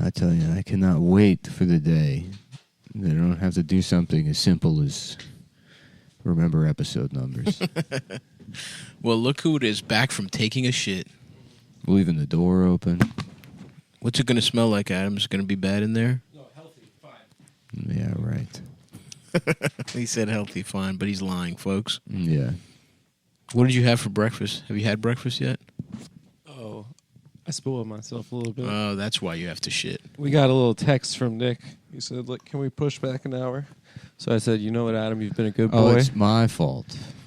I tell you, I cannot wait for the day that I don't have to do something as simple as remember episode numbers. Well, look who it is, back from taking a shit. Leaving the door open. What's it going to smell like, Adam? Is it going to be bad in there? No, healthy, fine. Yeah, right. He said healthy, fine, but he's lying, folks. Yeah. What did you have for breakfast? Have you had breakfast yet? Oh, I spoiled myself a little bit. Oh, that's why you have to shit. We got a little text from Nick. He said, "Look, can we push back an hour?" So I said, "You know what, Adam? You've been a good boy." Oh, it's my fault.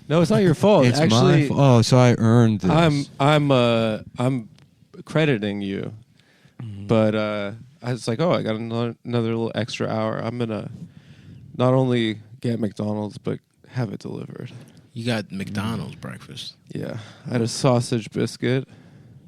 No, it's not your fault. It's Actually, my fault. Oh, so I earned this. I'm crediting you, but I was like, "Oh, I got another little extra hour. I'm gonna not only get McDonald's but have it delivered." You got McDonald's breakfast. Yeah, I had a sausage biscuit,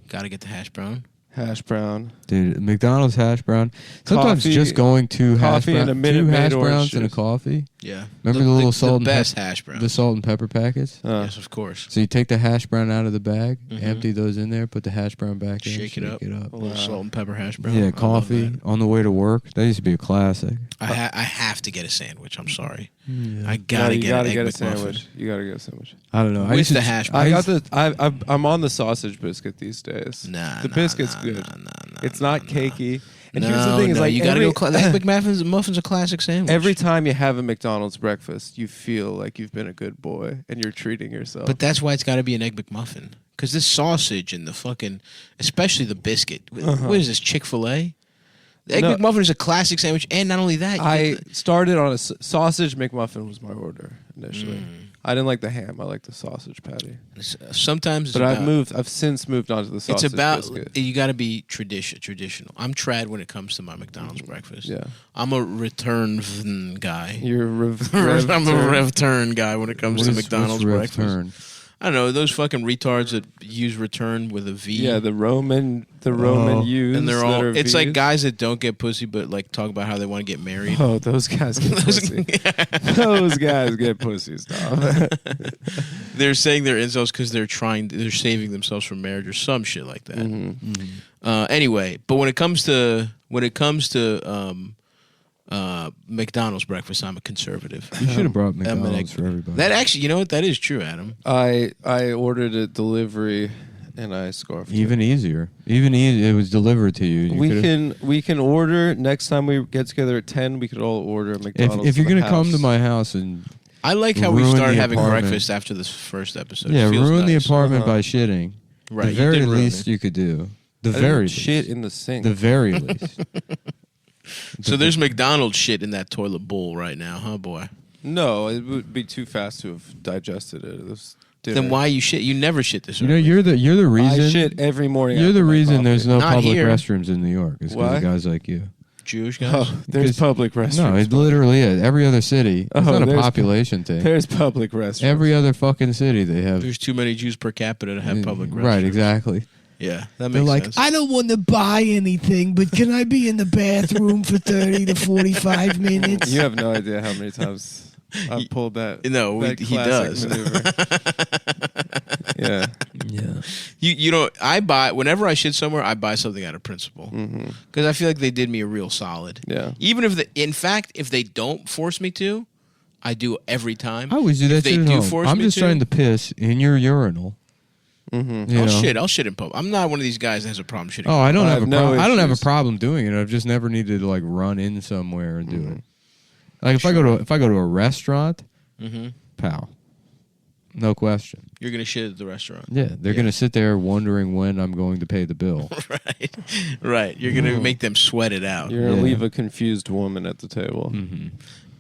Got to get the hash brown. hash brown. Dude, McDonald's hash brown. Sometimes Coffee- just going to hash coffee and brown, a Minute two Maid hash orange browns and a juice. coffee. Yeah. Remember the little salt and best hash brown. The salt and pepper packets? Yes, of course. So you take the hash brown out of the bag, empty those in there, put the hash brown back in, Shake it up. A little Wow. salt and pepper hash brown. Yeah, I love coffee that. on the way to work. That used to be a classic. I have to get a sandwich. I'm sorry. Yeah. I gotta you get gotta an get egg a McMuffin. sandwich. You gotta get a sandwich. I don't know. I With used to the hash I brown. got the. I'm on the sausage biscuit these days. The biscuit's good. It's not cakey. And here's the thing: is like you gotta go. The egg muffin's a classic sandwich. every time you have a McDonald's breakfast, you feel like you've been a good boy and you're treating yourself. But that's why it's got to be an egg McMuffin. Because this sausage and the fucking, especially the biscuit. What is this, Chick-fil-A? The egg No. McMuffin is a classic sandwich, and not only that, I started on a sausage McMuffin was my order initially. I didn't like the ham. I like the sausage patty. sometimes. It's But about, I've since moved on to the sausage It's about biscuit. you got to be traditional. I'm trad when it comes to my McDonald's breakfast. Yeah, I'm a return guy. you're I'm a rev turn guy when it comes to McDonald's breakfast. Turn? I don't know those fucking retards that use return with a V. Yeah, the Roman U's. and they're that all. are It's like V's. guys that don't get pussy, but like talk about how they want to get married. Oh, those guys get pussy. Those guys get pussy stuff. They're saying they're incels because they're saving themselves from marriage or some shit like that. Anyway, but when it comes to McDonald's breakfast, I'm a conservative. You should have brought I'm an McDonald's egg- for everybody. That actually, you know what? That is true, Adam. I ordered a delivery and I scarfed it. Even easier. It was delivered to you. We can order next time we get together at 10. We could all order a McDonald's. If you're going gonna come to my house and I like how we Ruin started the having apartment. breakfast after this first episode. yeah, It feels ruin the nice. apartment by shitting. Right, The you very did ruin least it. you could do. The I didn't very shit least. in the sink. The very least. So there's McDonald's shit in that toilet bowl right now, huh, boy? No, it would be too fast to have digested it. It was dinner. Then why you shit? You never shit this You know, early. you're the reason. I shit every morning. You're after the my reason coffee. there's no Not public here. restrooms in New York. It's because Why? of guys like you. Jewish guys. Oh, there's Because- public restrooms. No, it literally is. Every other city. It's Oh, not a there's- population thing. There's public restrooms. Every other fucking city they have. There's too many Jews per capita to have public restrooms. Right, exactly. Yeah, that They're makes like, sense. I don't want to buy anything, but can I be in the bathroom for 30 to 45 minutes? You have no idea how many times I've pulled that. No, that he classic does. maneuver. Yeah. Yeah. You know, I buy whenever I shit somewhere, I buy something out of principle because I feel like they did me a real solid. Yeah. Even if if they don't force me to, I do every time. I always do If that they shit at do home. force I'm me just to- trying to piss in your urinal. Mm-hmm. I'll shit in public. I'm not one of these guys that has a problem shitting. Oh, I don't I have have a no problem. I don't have a issues. problem doing it. I've just never needed to like run in somewhere and do it. Like if I go to a restaurant, pal, no question. You're gonna shit at the restaurant. Yeah, they're gonna sit there wondering when I'm going to pay the bill. Right. You're gonna make them sweat it out. You're going to Yeah. leave a confused woman at the table.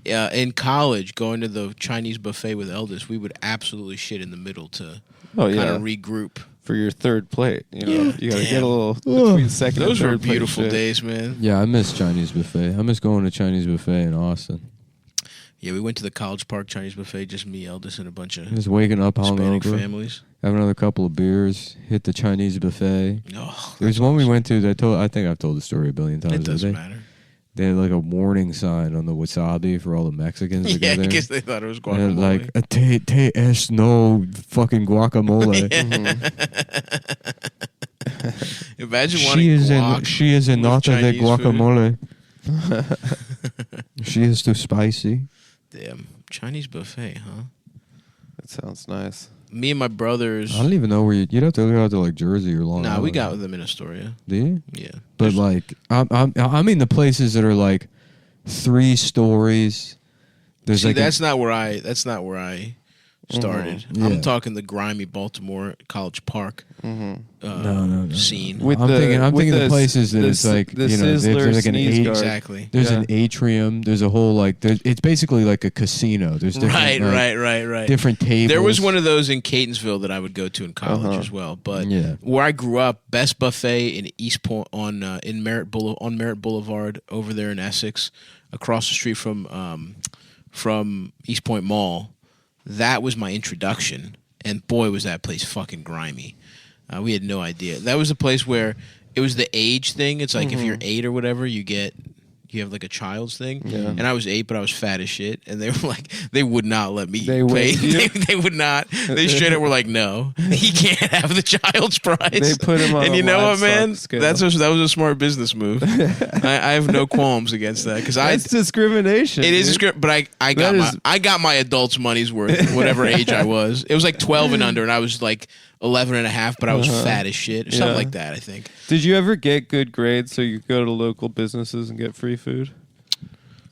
In college, going to the Chinese buffet with Eldest, we would absolutely shit in the middle to Oh, kind yeah. of regroup. For your third plate. You know, you got to get a little Ugh. between second Those and were third plate beautiful shit. days, man. Yeah, I miss Chinese buffet. I miss going to Chinese buffet in Austin. Yeah, we went to the College Park Chinese buffet, just me, Eldest, and a bunch of Just waking up Hispanic hungover, families. have another couple of beers, hit the Chinese buffet. Oh, There's one we went to that I think I've told the story a billion times. it doesn't They matter. had like a warning sign on the wasabi for all the Mexicans that Yeah, go there. because they thought it was And guacamole. like te es no fucking guacamole. Imagine wanting guac. She is a with nata de Chinese food. guacamole. She is too spicy. Damn, Chinese buffet, huh? That sounds nice. Me and my brothers. I don't even know where you'd have to go to like Jersey or Long Island. Nah, we got them in Astoria. Do you? Yeah, But like, I mean the places that are like 3 stories. There's see, like that's not where I started. Yeah. I'm talking the grimy Baltimore College Park no. scene. With I'm thinking the places that it's like the you know Sizzler there's like an sneeze guard. Exactly. there's Yeah. an atrium. There's a whole like it's basically like a casino. There's different, Right. different tables. There was one of those in Catonsville that I would go to in college as well. But Yeah. where I grew up, best buffet in East Point on Merritt Boulevard over there in Essex, across the street from East Point Mall. That was my introduction, and boy, was that place fucking grimy. We had no idea. That was a place where it was the age thing. It's like if you're 8 or whatever, you have like a child's thing. Yeah. And I was 8, but I was fat as shit, and they were like, they would not let me They pay. whipped you? They would not. They straight up were like, no, he can't have the child's price. They put him on and a you know what, livestock man? scale. That was a smart business move. I have no qualms against that because That's discrimination. it is a dude. script, but I got my adult's money's worth, whatever age I was. It was like 12 and under, and I was like 11 and a half, but I was fat as shit, or something Yeah. like that, I think. Did you ever get good grades so you could go to local businesses and get free food?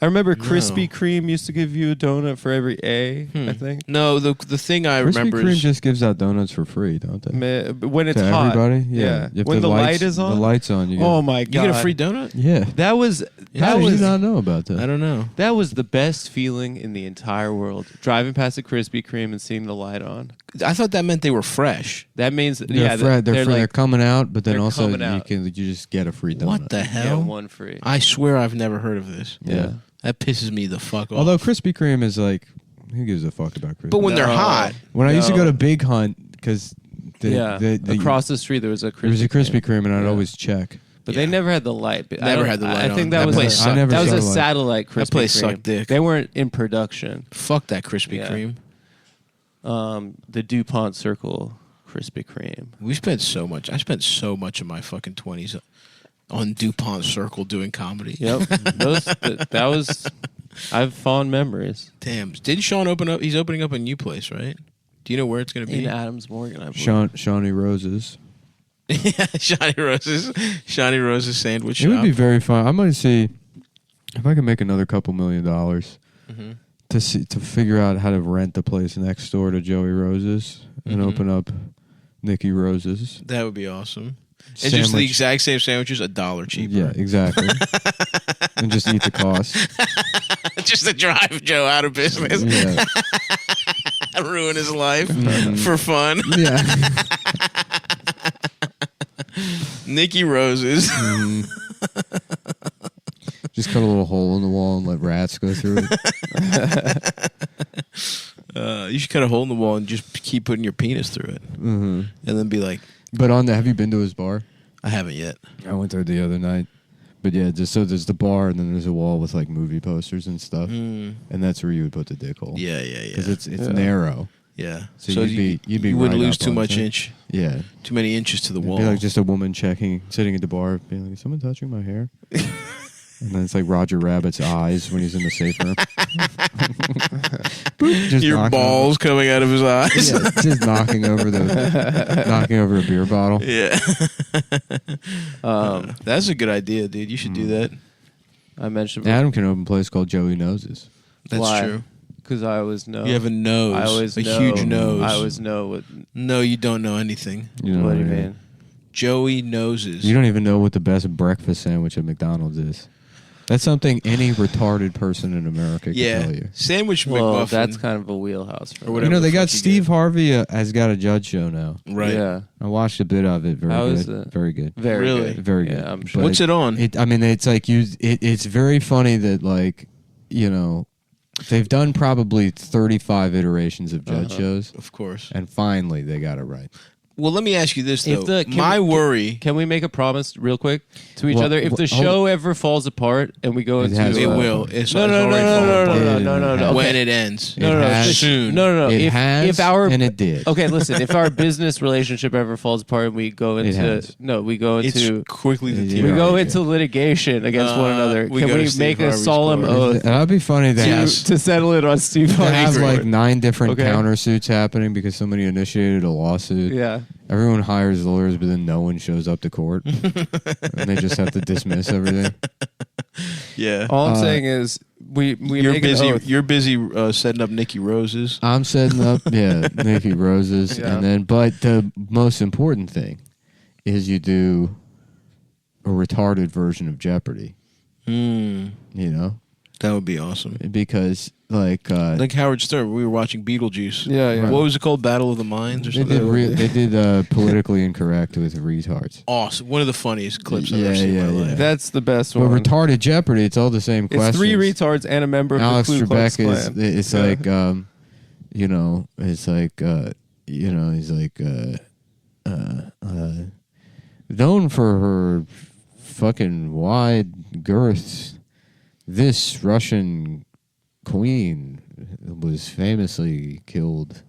I remember Krispy Kreme used to give you a donut for every A, I think. No, the thing I Krispy remember Kreme is just gives out donuts for free, don't they? When it's to hot. everybody? Yeah. If When the light is on? The light's on. You get, Oh my you god. get a free donut? yeah. That was How did you not know about that? I don't know. that was the best feeling in the entire world. Driving past a Krispy Kreme and seeing the light on. I thought that meant they were fresh. That means They're coming out, but then they're also coming out. you just get a free donut. What the yeah, hell? one free. I swear I've never heard of this. Yeah. That pisses me the fuck off. Although Krispy Kreme is like, who gives a fuck about Krispy? but when they're No. hot, when I used to No. go to Big Hunt because across the street there was a Krispy there was a Krispy Kreme. Kreme and I'd Yeah. always check. But Yeah. they never had the light. But Never had the light I think on. that That was place a, sucked. I never that was saw a the light. satellite Krispy That place Kreme. sucked dick. They weren't in production. fuck that Krispy Yeah. Kreme. The DuPont Circle Krispy Kreme. I spent so much of my fucking 20s on DuPont Circle doing comedy. Yep. That was. I have fond memories. Damn. Didn't Sean open up? He's opening up a new place, right? Do you know where it's going to be? In Adams Morgan, I believe. Shawnee Roses. Yeah, Shawnee Rose's sandwich It would shop. be very fun. I might see if I could make another couple $1 million to figure out how to rent the place next door to Joey Rose's and open up Nikki Rose's. That would be awesome. And just the exact same sandwiches, $1 cheaper. Yeah, exactly. And just eat the cost. Just to drive Joe out of business, Yeah. ruin his life for fun. Yeah. Nikki Rose's. Just cut a little hole in the wall and let rats go through it. You should cut a hole in the wall and just keep putting your penis through it, and then be like, But have you been to his bar? I haven't yet. I went there the other night. But yeah, just so there's the bar and then there's a wall with like movie posters and stuff, and that's where you would put the dick hole. Yeah. Because it's narrow. Yeah. So you'd be you wouldn't right lose up too on much it. inch. Yeah. Too many inches to the It'd wall. be like just a woman sitting at the bar, being like, "Is someone touching my hair?" And then it's like Roger Rabbit's eyes when he's in the safe room. Boop, just Your knocking balls coming out of his eyes. over, just knocking over a beer bottle. Yeah. That's a good idea, dude. You should do that. I mentioned Adam can open a place called Joey Noses. That's Why? true. because I always know. You have a nose. I always a know. huge nose. I always know what. No, you don't know anything. You know What do you I mean? Joey noses. You don't even know what the best breakfast sandwich at McDonald's is. That's something any retarded person in America can tell you. Sandwich Well, McMuffin. that's kind of a wheelhouse for Or me. whatever. You know, they the got fuck you Steve get. Harvey has got a judge show now. Right. Yeah, I watched a bit of it. Very How good. is it? Very good. very Really? good. Very Yeah, good. I'm sure. But What's it on? It's like it's very funny that, like, you know, they've done probably 35 iterations of judge shows, Of course. and finally they got it right. Well, let me ask you this though. Can we make a promise real quick to each other? If the show ever falls apart and we go into it will. No. When it ends, soon. No. It has, if our and it did. Okay, listen. If our business relationship ever falls apart and we go into into litigation against one another, can we make a solemn oath? That'd be funny to settle it on Steve Harvey's have like 9 different countersuits happening because somebody initiated a lawsuit. Yeah. Everyone hires lawyers, but then no one shows up to court. And they just have to dismiss everything. Yeah. All I'm saying is you're busy. You're busy setting up Nikki Rose's. I'm setting up, Nikki Rose's, and but the most important thing is you do a retarded version of Jeopardy. You know, that would be awesome because like Howard Stern. We were watching Beetlejuice. Yeah. What was it called? Battle of the Minds or something. They did politically incorrect with retards. Awesome. One of the funniest clips I've ever seen in my life. That's the best but one. But retarded Jeopardy, it's all the same questions. It's 3 retards and a member of Alex the Ku Klux Trebek Klan. it's like you know, it's like you know, he's like known for her fucking wide girth. This Russian queen was famously killed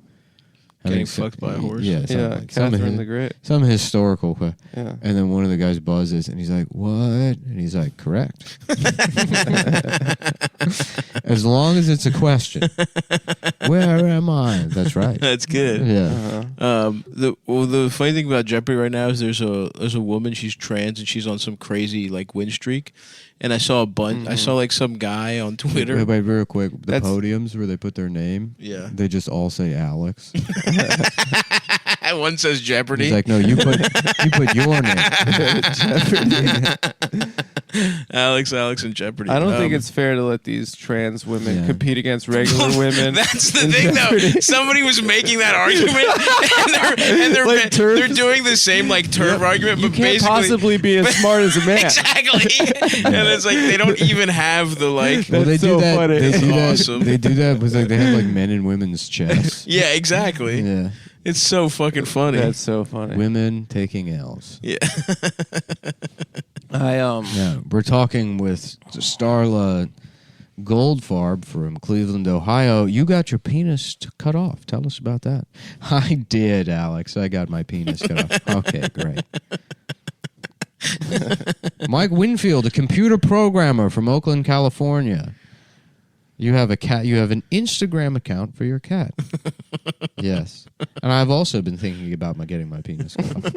getting fucked by a horse. Yeah, Catherine the Great. Some historical. Yeah. And then one of the guys buzzes, and he's like, "What?" And he's like, "Correct." As long as it's a question. Where am I? That's right. That's good. Yeah. The funny thing about Jeopardy right now is there's a woman, she's trans and she's on some crazy like win streak, and I saw a bunch. I saw like some guy on Twitter. Wait, real quick. The podiums where they put their name. Yeah. They just all say Alex. One says Jeopardy. He's like, no, you put your name. Jeopardy. Alex, and Jeopardy. I don't think it's fair to let these trans women compete against regular women. That's the thing, Jeopardy. Though. Somebody was making that argument, and they're doing the same like turf argument, but you can't possibly be as smart as a man. Exactly. And it's like they don't even have the like. Well, they do that. Funny. They do awesome. that. They do that with like they have like men and women's chess. Yeah, exactly. Yeah. It's so fucking funny. That's so funny. Women taking L's. Yeah. Yeah, we're talking with Starla Goldfarb from Cleveland, Ohio. You got your penis cut off. Tell us about that. I did, Alex. I got my penis cut off. Okay, great. Mike Winfield, a computer programmer from Oakland, California. You have a cat. You have an Instagram account for your cat. Yes, and I've also been thinking about getting my penis cut off.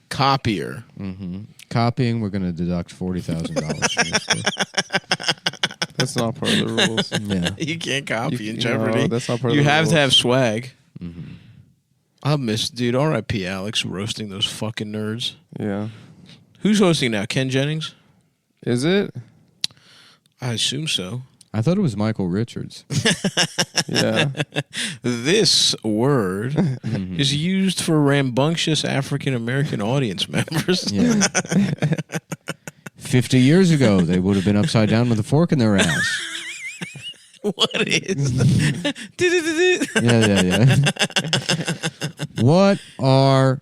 Copier. Mm-hmm. Copying. We're going to deduct $40,000. That's not part of the rules. Yeah, you can't copy in Jeopardy. No, that's not part of you the have rules. to have swag. Mm-hmm. I'll miss, dude. R.I.P. Alex roasting those fucking nerds. Yeah. Who's hosting now? Ken Jennings? Is it? I assume so. I thought it was Michael Richards. Yeah. This word is used for rambunctious African American audience members. Yeah. 50 years ago, they would have been upside down with a fork in their ass. What is? Yeah. What are?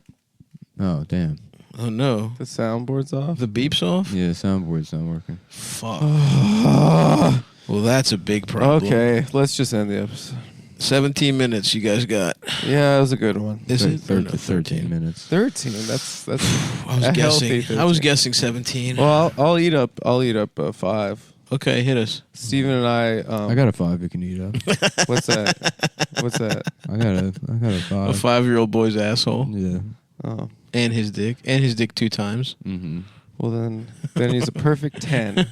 Oh, damn. Oh no. The soundboard's off? The beep's off? Yeah, the soundboard's not working. Fuck. Well, that's a big problem. Okay, let's just end the episode. 17 minutes you guys got. Yeah, it was a good one. Is it? 13 minutes. 13. That's I was a guessing. healthy 13. I was guessing 17. Well, I'll eat up 5. Okay, hit us. Steven and I got a 5 you can eat up. What's that? What's that? I got a 5. A 5-year-old boy's asshole. Yeah. Oh. And his dick. And his dick 2 times. Mm-hmm. Well, then he's a perfect 10.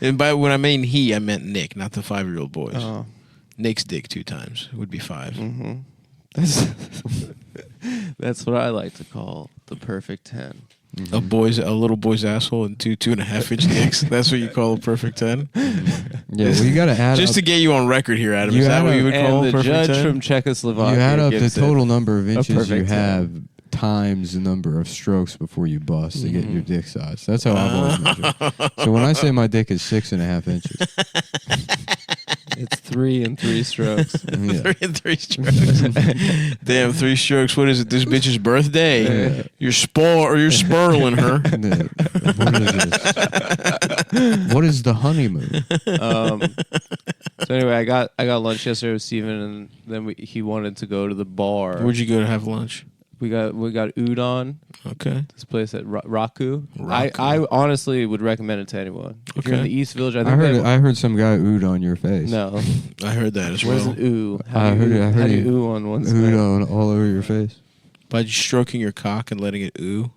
And by when I mean he, I meant Nick, not the 5-year-old boys. Oh. Nick's dick 2 times would be 5. Mm-hmm. That's what I like to call the perfect 10. Mm-hmm. A little boy's asshole and 2.5 inch dicks. That's what you call a perfect 10. Yeah, well, you got to add just up, to get you on record here, Adam. Is You that what you would call and a the perfect judge 10? from Czechoslovakia. you add up the gives total it number of inches you perfect 10. have times the number of strokes before you bust to get your dick size. That's how I've always measured. So when I say my dick is 6.5 inches, It's 3 and 3 strokes. Yeah. 3 and 3 strokes. Damn, 3 strokes. What is it? This bitch's birthday. Yeah. You're spurling her. What is this? What is the honeymoon? So anyway, I got lunch yesterday with Steven, and then he wanted to go to the bar. Where'd you go to have lunch? We got udon. Okay. This place at Raku. Raku. I honestly would recommend it to anyone. If you're in Okay. the East Village, I I think I heard some guy ooed on your face. no. I heard that as Where's well. an ooh? I heard How do you you ooh on one Ooed side? on all over your face. By just stroking your cock and letting it ooh.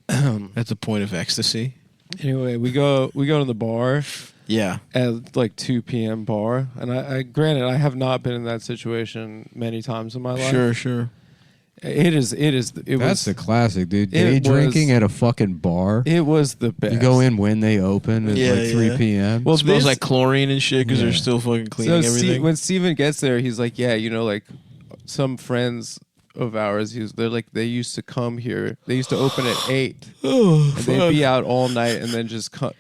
That's a point of ecstasy. Anyway, we go to the bar Yeah. at like 2 p.m. bar, and I granted I have not been in that situation many times in my life. Sure. It That's the classic, dude. it Day drinking was- at a fucking bar. It was the best. You go in when they open at Yeah, like 3 yeah. p.m. Well, It smells this- like chlorine and shit because Yeah. they're still fucking cleaning everything. when Steven gets there, he's like, yeah, you know, like some friends of ours, they're like, they used to come here. They used to open at 8. Oh, And they'd be out all night and then just go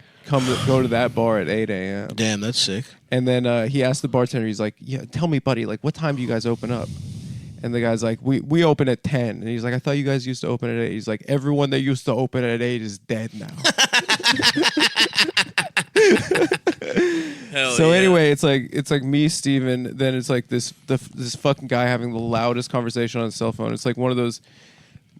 to that bar at 8 a.m. Damn, that's sick. And then he asked the bartender, he's like, yeah, tell me, buddy, like, what time do you guys open up? And the guy's like, we open at 10. And he's like, I thought you guys used to open at 8. He's like, everyone that used to open at 8 is dead now. Hell So yeah. anyway, it's like me, Steven, then it's like this fucking guy having the loudest conversation on his cell phone. It's like one of those,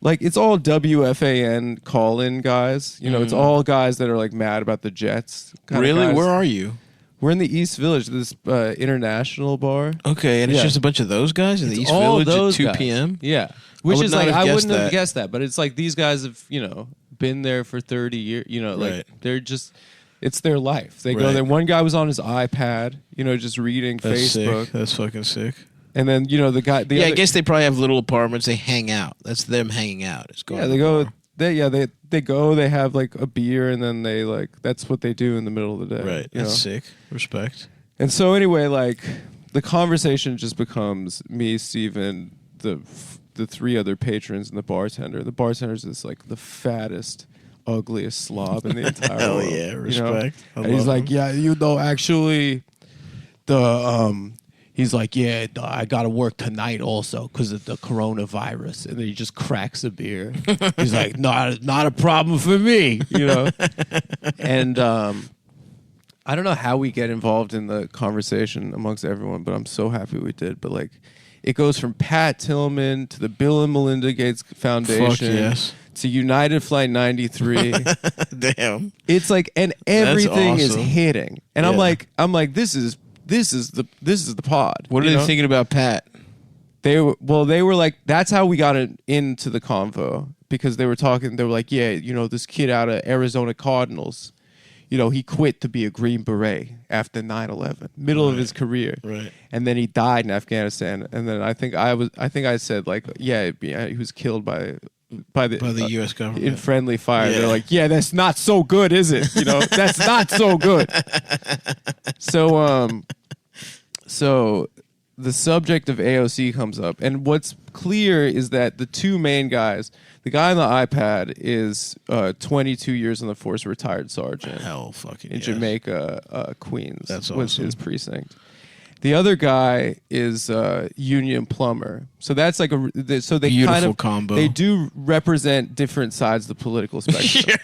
like, it's all WFAN call-in guys. You know, it's all guys that are like mad about the Jets. kinda Really? guys. Where are you? We're in the East Village, this international bar. Okay, and it's Yeah. just a bunch of those guys in the It's East all Village at those 2 guys. p.m.? Yeah. Which would is not like, have I guessed wouldn't have that. guessed that, but it's like these guys have, you know, been there for 30 years, you know, like Right. they're just, it's their life. They go Right. there. One guy was on his iPad, you know, just reading That's Facebook. sick. That's fucking sick. And then, you know, the guy, I guess they probably have little apartments. They hang out. That's them hanging out. It's going. yeah, to they the go, bar. they go, they have like a beer, and then they like, that's what they do in the middle of the day. Right. You That's know? sick. Respect. And so anyway, like the conversation just becomes me, Steven, the 3 other patrons, and the bartender. The bartender's this like the fattest, ugliest slob in the entire Hell world. yeah, you know? respect. I And he's love like, him. yeah, you know, actually, he's like, yeah, I got to work tonight also because of the coronavirus. And then he just cracks a beer. He's like, not a problem for me, you know? And I don't know how we get involved in the conversation amongst everyone, but I'm so happy we did. But like, it goes from Pat Tillman to the Bill and Melinda Gates Foundation Fuck yes. to United Flight 93. Damn. It's like, and everything is awesome. hitting, and Yeah. I'm like, this is the pod. What are you they know? thinking about Pat? They were like, that's how we got into the convo, because they were talking. They were like, yeah, you know, this kid out of Arizona Cardinals, you know, he quit to be a Green Beret after 9/11, middle of his career, Right. and then he died in Afghanistan. And then I think I said like, yeah, he was killed by the U.S. government. in friendly fire. Yeah. They're like, yeah, that's not so good, is it? You know, that's not so good. So the subject of AOC comes up, and what's clear is that the 2 main guys, the guy on the iPad is 22 years on the force, retired sergeant Hell fucking in yes. Jamaica, Queens. That's was awesome. his precinct. The other guy is union plumber. So that's like so they Beautiful kind of combo. They do represent different sides of the political spectrum.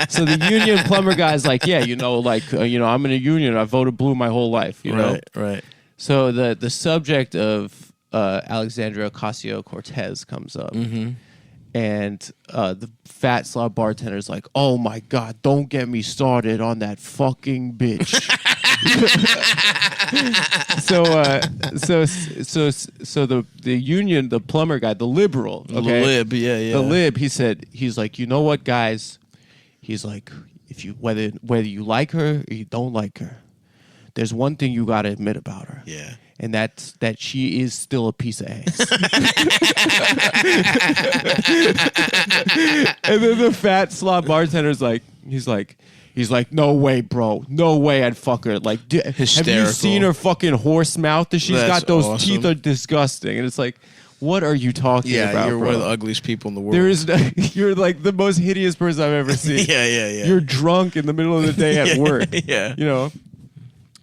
So the union plumber guy's like, yeah, you know, like you know, I'm in a union. I voted blue my whole life. You know. Right. So the subject of Alexandria Ocasio-Cortez comes up. Mm-hmm. And The fat slob bartender's like, "Oh my God, don't get me started on that fucking bitch." so the union, the plumber guy, the liberal, okay, The lib, yeah. the lib, he's like, you know what, guys? He's like, if you whether you like her or you don't like her, there's one thing you got to admit about her. Yeah. And that's that she is still a piece of ass. And then the fat slob bartender's like, he's like, no way, bro. No way I'd fuck her. Like, have you Hysterical. seen her fucking horse mouth? She's That's got those awesome. teeth are disgusting. And it's like, what are you talking Yeah, about, you're bro? one of the ugliest people in the world. There is you're like the most hideous person I've ever seen. yeah. You're drunk in the middle of the day at work. Yeah. You know.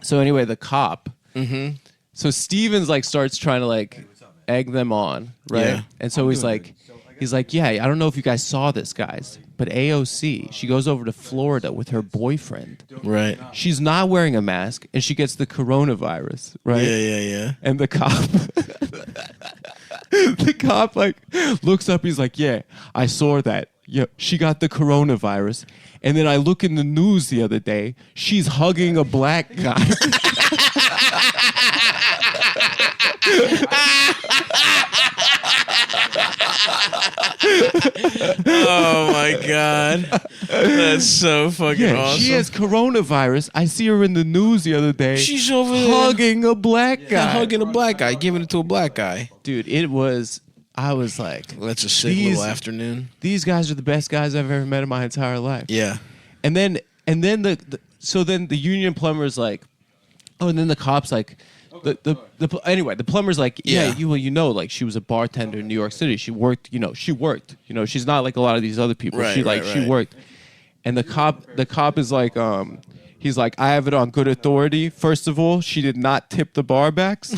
So anyway, the cop, Mm-hmm. So Steven's like starts trying to like egg them on, right? Yeah. And so he's like, yeah, I don't know if you guys saw this, guys, but AOC, she goes over to Florida with her boyfriend. Right. She's not wearing a mask, and she gets the coronavirus, right? Yeah. And the cop, the cop like looks up. He's like, yeah, I saw that. Yeah, she got the coronavirus. And then I look in the news the other day. She's hugging a black guy. Oh my god, that's so fucking awesome. She has coronavirus. I see her in the news the other day. She's over there hugging a black guy. hugging a black guy, giving it to a black guy. Dude, it was. I was like, that's a sick little afternoon. These guys are the best guys I've ever met in my entire life. Yeah. And then the union plumber's like, oh, and then the cop's like, anyway, the plumber's like, yeah, like she was a bartender in New York City. She worked. She's not like a lot of these other people. Right, she worked. And the cop is like, he's like, I have it on good authority. First of all, she did not tip the barbacks.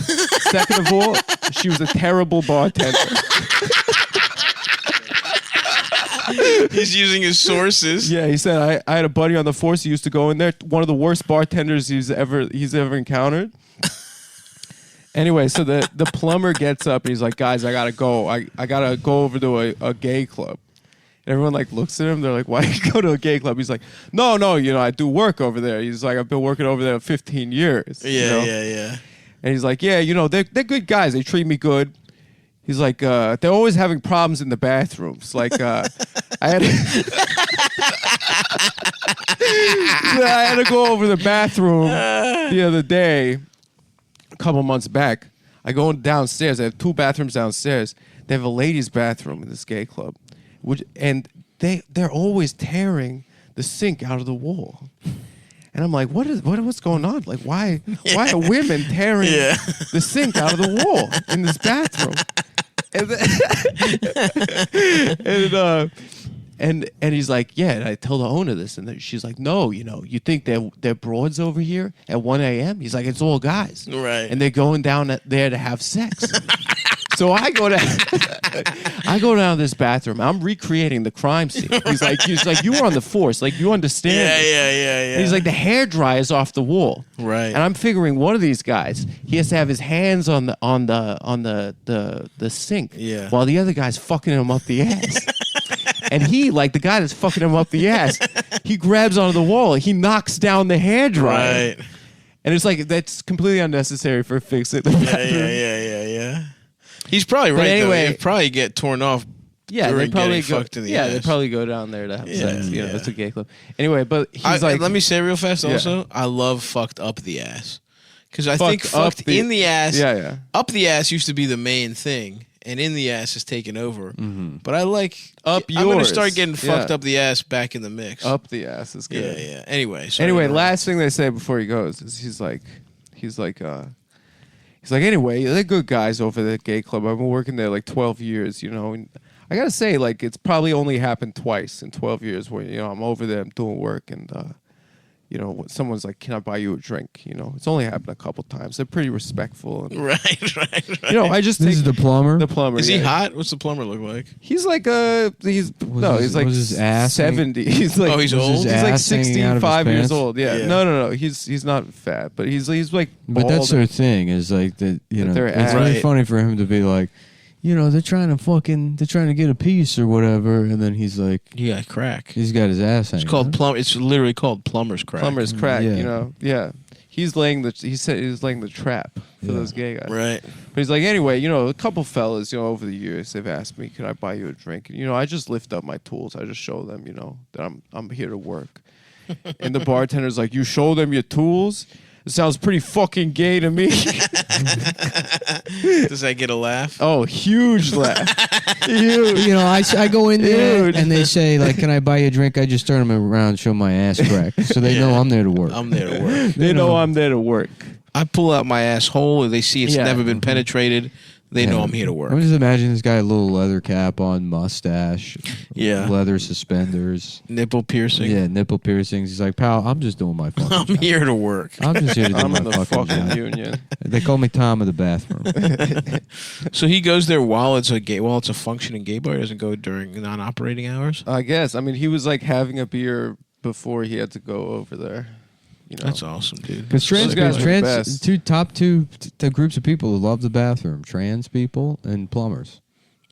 Second of all, she was a terrible bartender. He's using his sources. Yeah, he said I had a buddy on the force. He used to go in there. One of the worst bartenders he's ever encountered. Anyway, so the plumber gets up and he's like, guys, I gotta go. I gotta go over to a gay club. And everyone like looks at him. They're like, why you go to a gay club? He's like, no, I do work over there. He's like, I've been working over there 15 years. Yeah. And he's like, yeah, they're good guys. They treat me good. He's like, they're always having problems in the bathrooms. Like, I had to go over the bathroom the other day, a couple months back. I go downstairs. I have 2 bathrooms downstairs. They have a ladies' bathroom in this gay club, and they're always tearing the sink out of the wall. And I'm like, what's going on? Like, why are women tearing the sink out of the wall in this bathroom? And he's like, yeah. And I tell the owner this, and she's like, no, you think they're broads over here at 1 a.m.? He's like, it's all guys, right? And they're going down there to have sex. So I go down this bathroom. I'm recreating the crime scene. He's like, you were on the force, like you understand. Yeah. And he's like, the hair dryer's off the wall, right? And I'm figuring one of these guys, he has to have his hands on the sink, while the other guy's fucking him up the ass. And he, like the guy that's fucking him up the ass, he grabs onto the wall. He knocks down the hair dryer, right? And it's like that's completely unnecessary for fixing the bathroom. Yeah. He's probably right. Anyway, though. He'd probably get torn off. Yeah, they probably go. Fucked in the ass. They probably go down there to have sex. It's a gay club. Anyway, but he's like, let me say real fast. Also, I love fucked up the ass because I think fucked in the ass. Up the ass used to be the main thing, and in the ass is taken over. Mm-hmm. But I like up. I'm gonna start getting fucked up the ass back in the mix. Up the ass is good. Yeah. Anyway, last thing they say before he goes is he's like. He's like, anyway, they're good guys over at the gay club. I've been working there like 12 years, And I got to say, like, it's probably only happened twice in 12 years where, I'm over there, I'm doing work, and, someone's like, can I buy you a drink? It's only happened a couple times. They're pretty respectful. And, right. I just This is the plumber? The plumber. Is he hot? What's the plumber look like? He's like, he's like his ass 70. He's like, he's old? He's like 65 years old. Yeah. Yeah. No. He's not fat, but he's like bald. But that's their thing, is like that, it's really Right. funny for him to be like, they're trying to get a piece or whatever, and then he's like, You got crack. he's got his ass hanging. It's called It's literally called plumber's crack. Plumber's crack, Yeah. Yeah. He said he was laying the trap for those gay guys. Right. But he's like, anyway, a couple fellas, over the years, they've asked me, can I buy you a drink? And, I just lift up my tools. I just show them, that I'm here to work. And the bartender's like, you show them your tools? It sounds pretty fucking gay to me. Does that get a laugh? Oh, huge laugh. Huge. I go in there Dude. and they say, like, can I buy you a drink? I just turn them around and show my ass crack. So they know I'm there to work. I'm there to work. They know I'm there to work. I pull out my asshole and they see it's never been penetrated. They know I'm here to work. I'm just imagining this guy, a little leather cap on, mustache, leather suspenders, nipple piercing. Yeah, nipple piercings. He's like, pal, I'm just doing my fucking job. I'm here to work. I'm just here to do I'm my in the fucking fucking job. union. They call me Tom of the bathroom. So he goes there while it's a functioning gay bar. He doesn't go during non-operating hours. I guess. I mean, he was like having a beer before he had to go over there. You know? That's awesome, dude. Because Those guys are the best. two groups of people who love the bathroom: trans people and plumbers.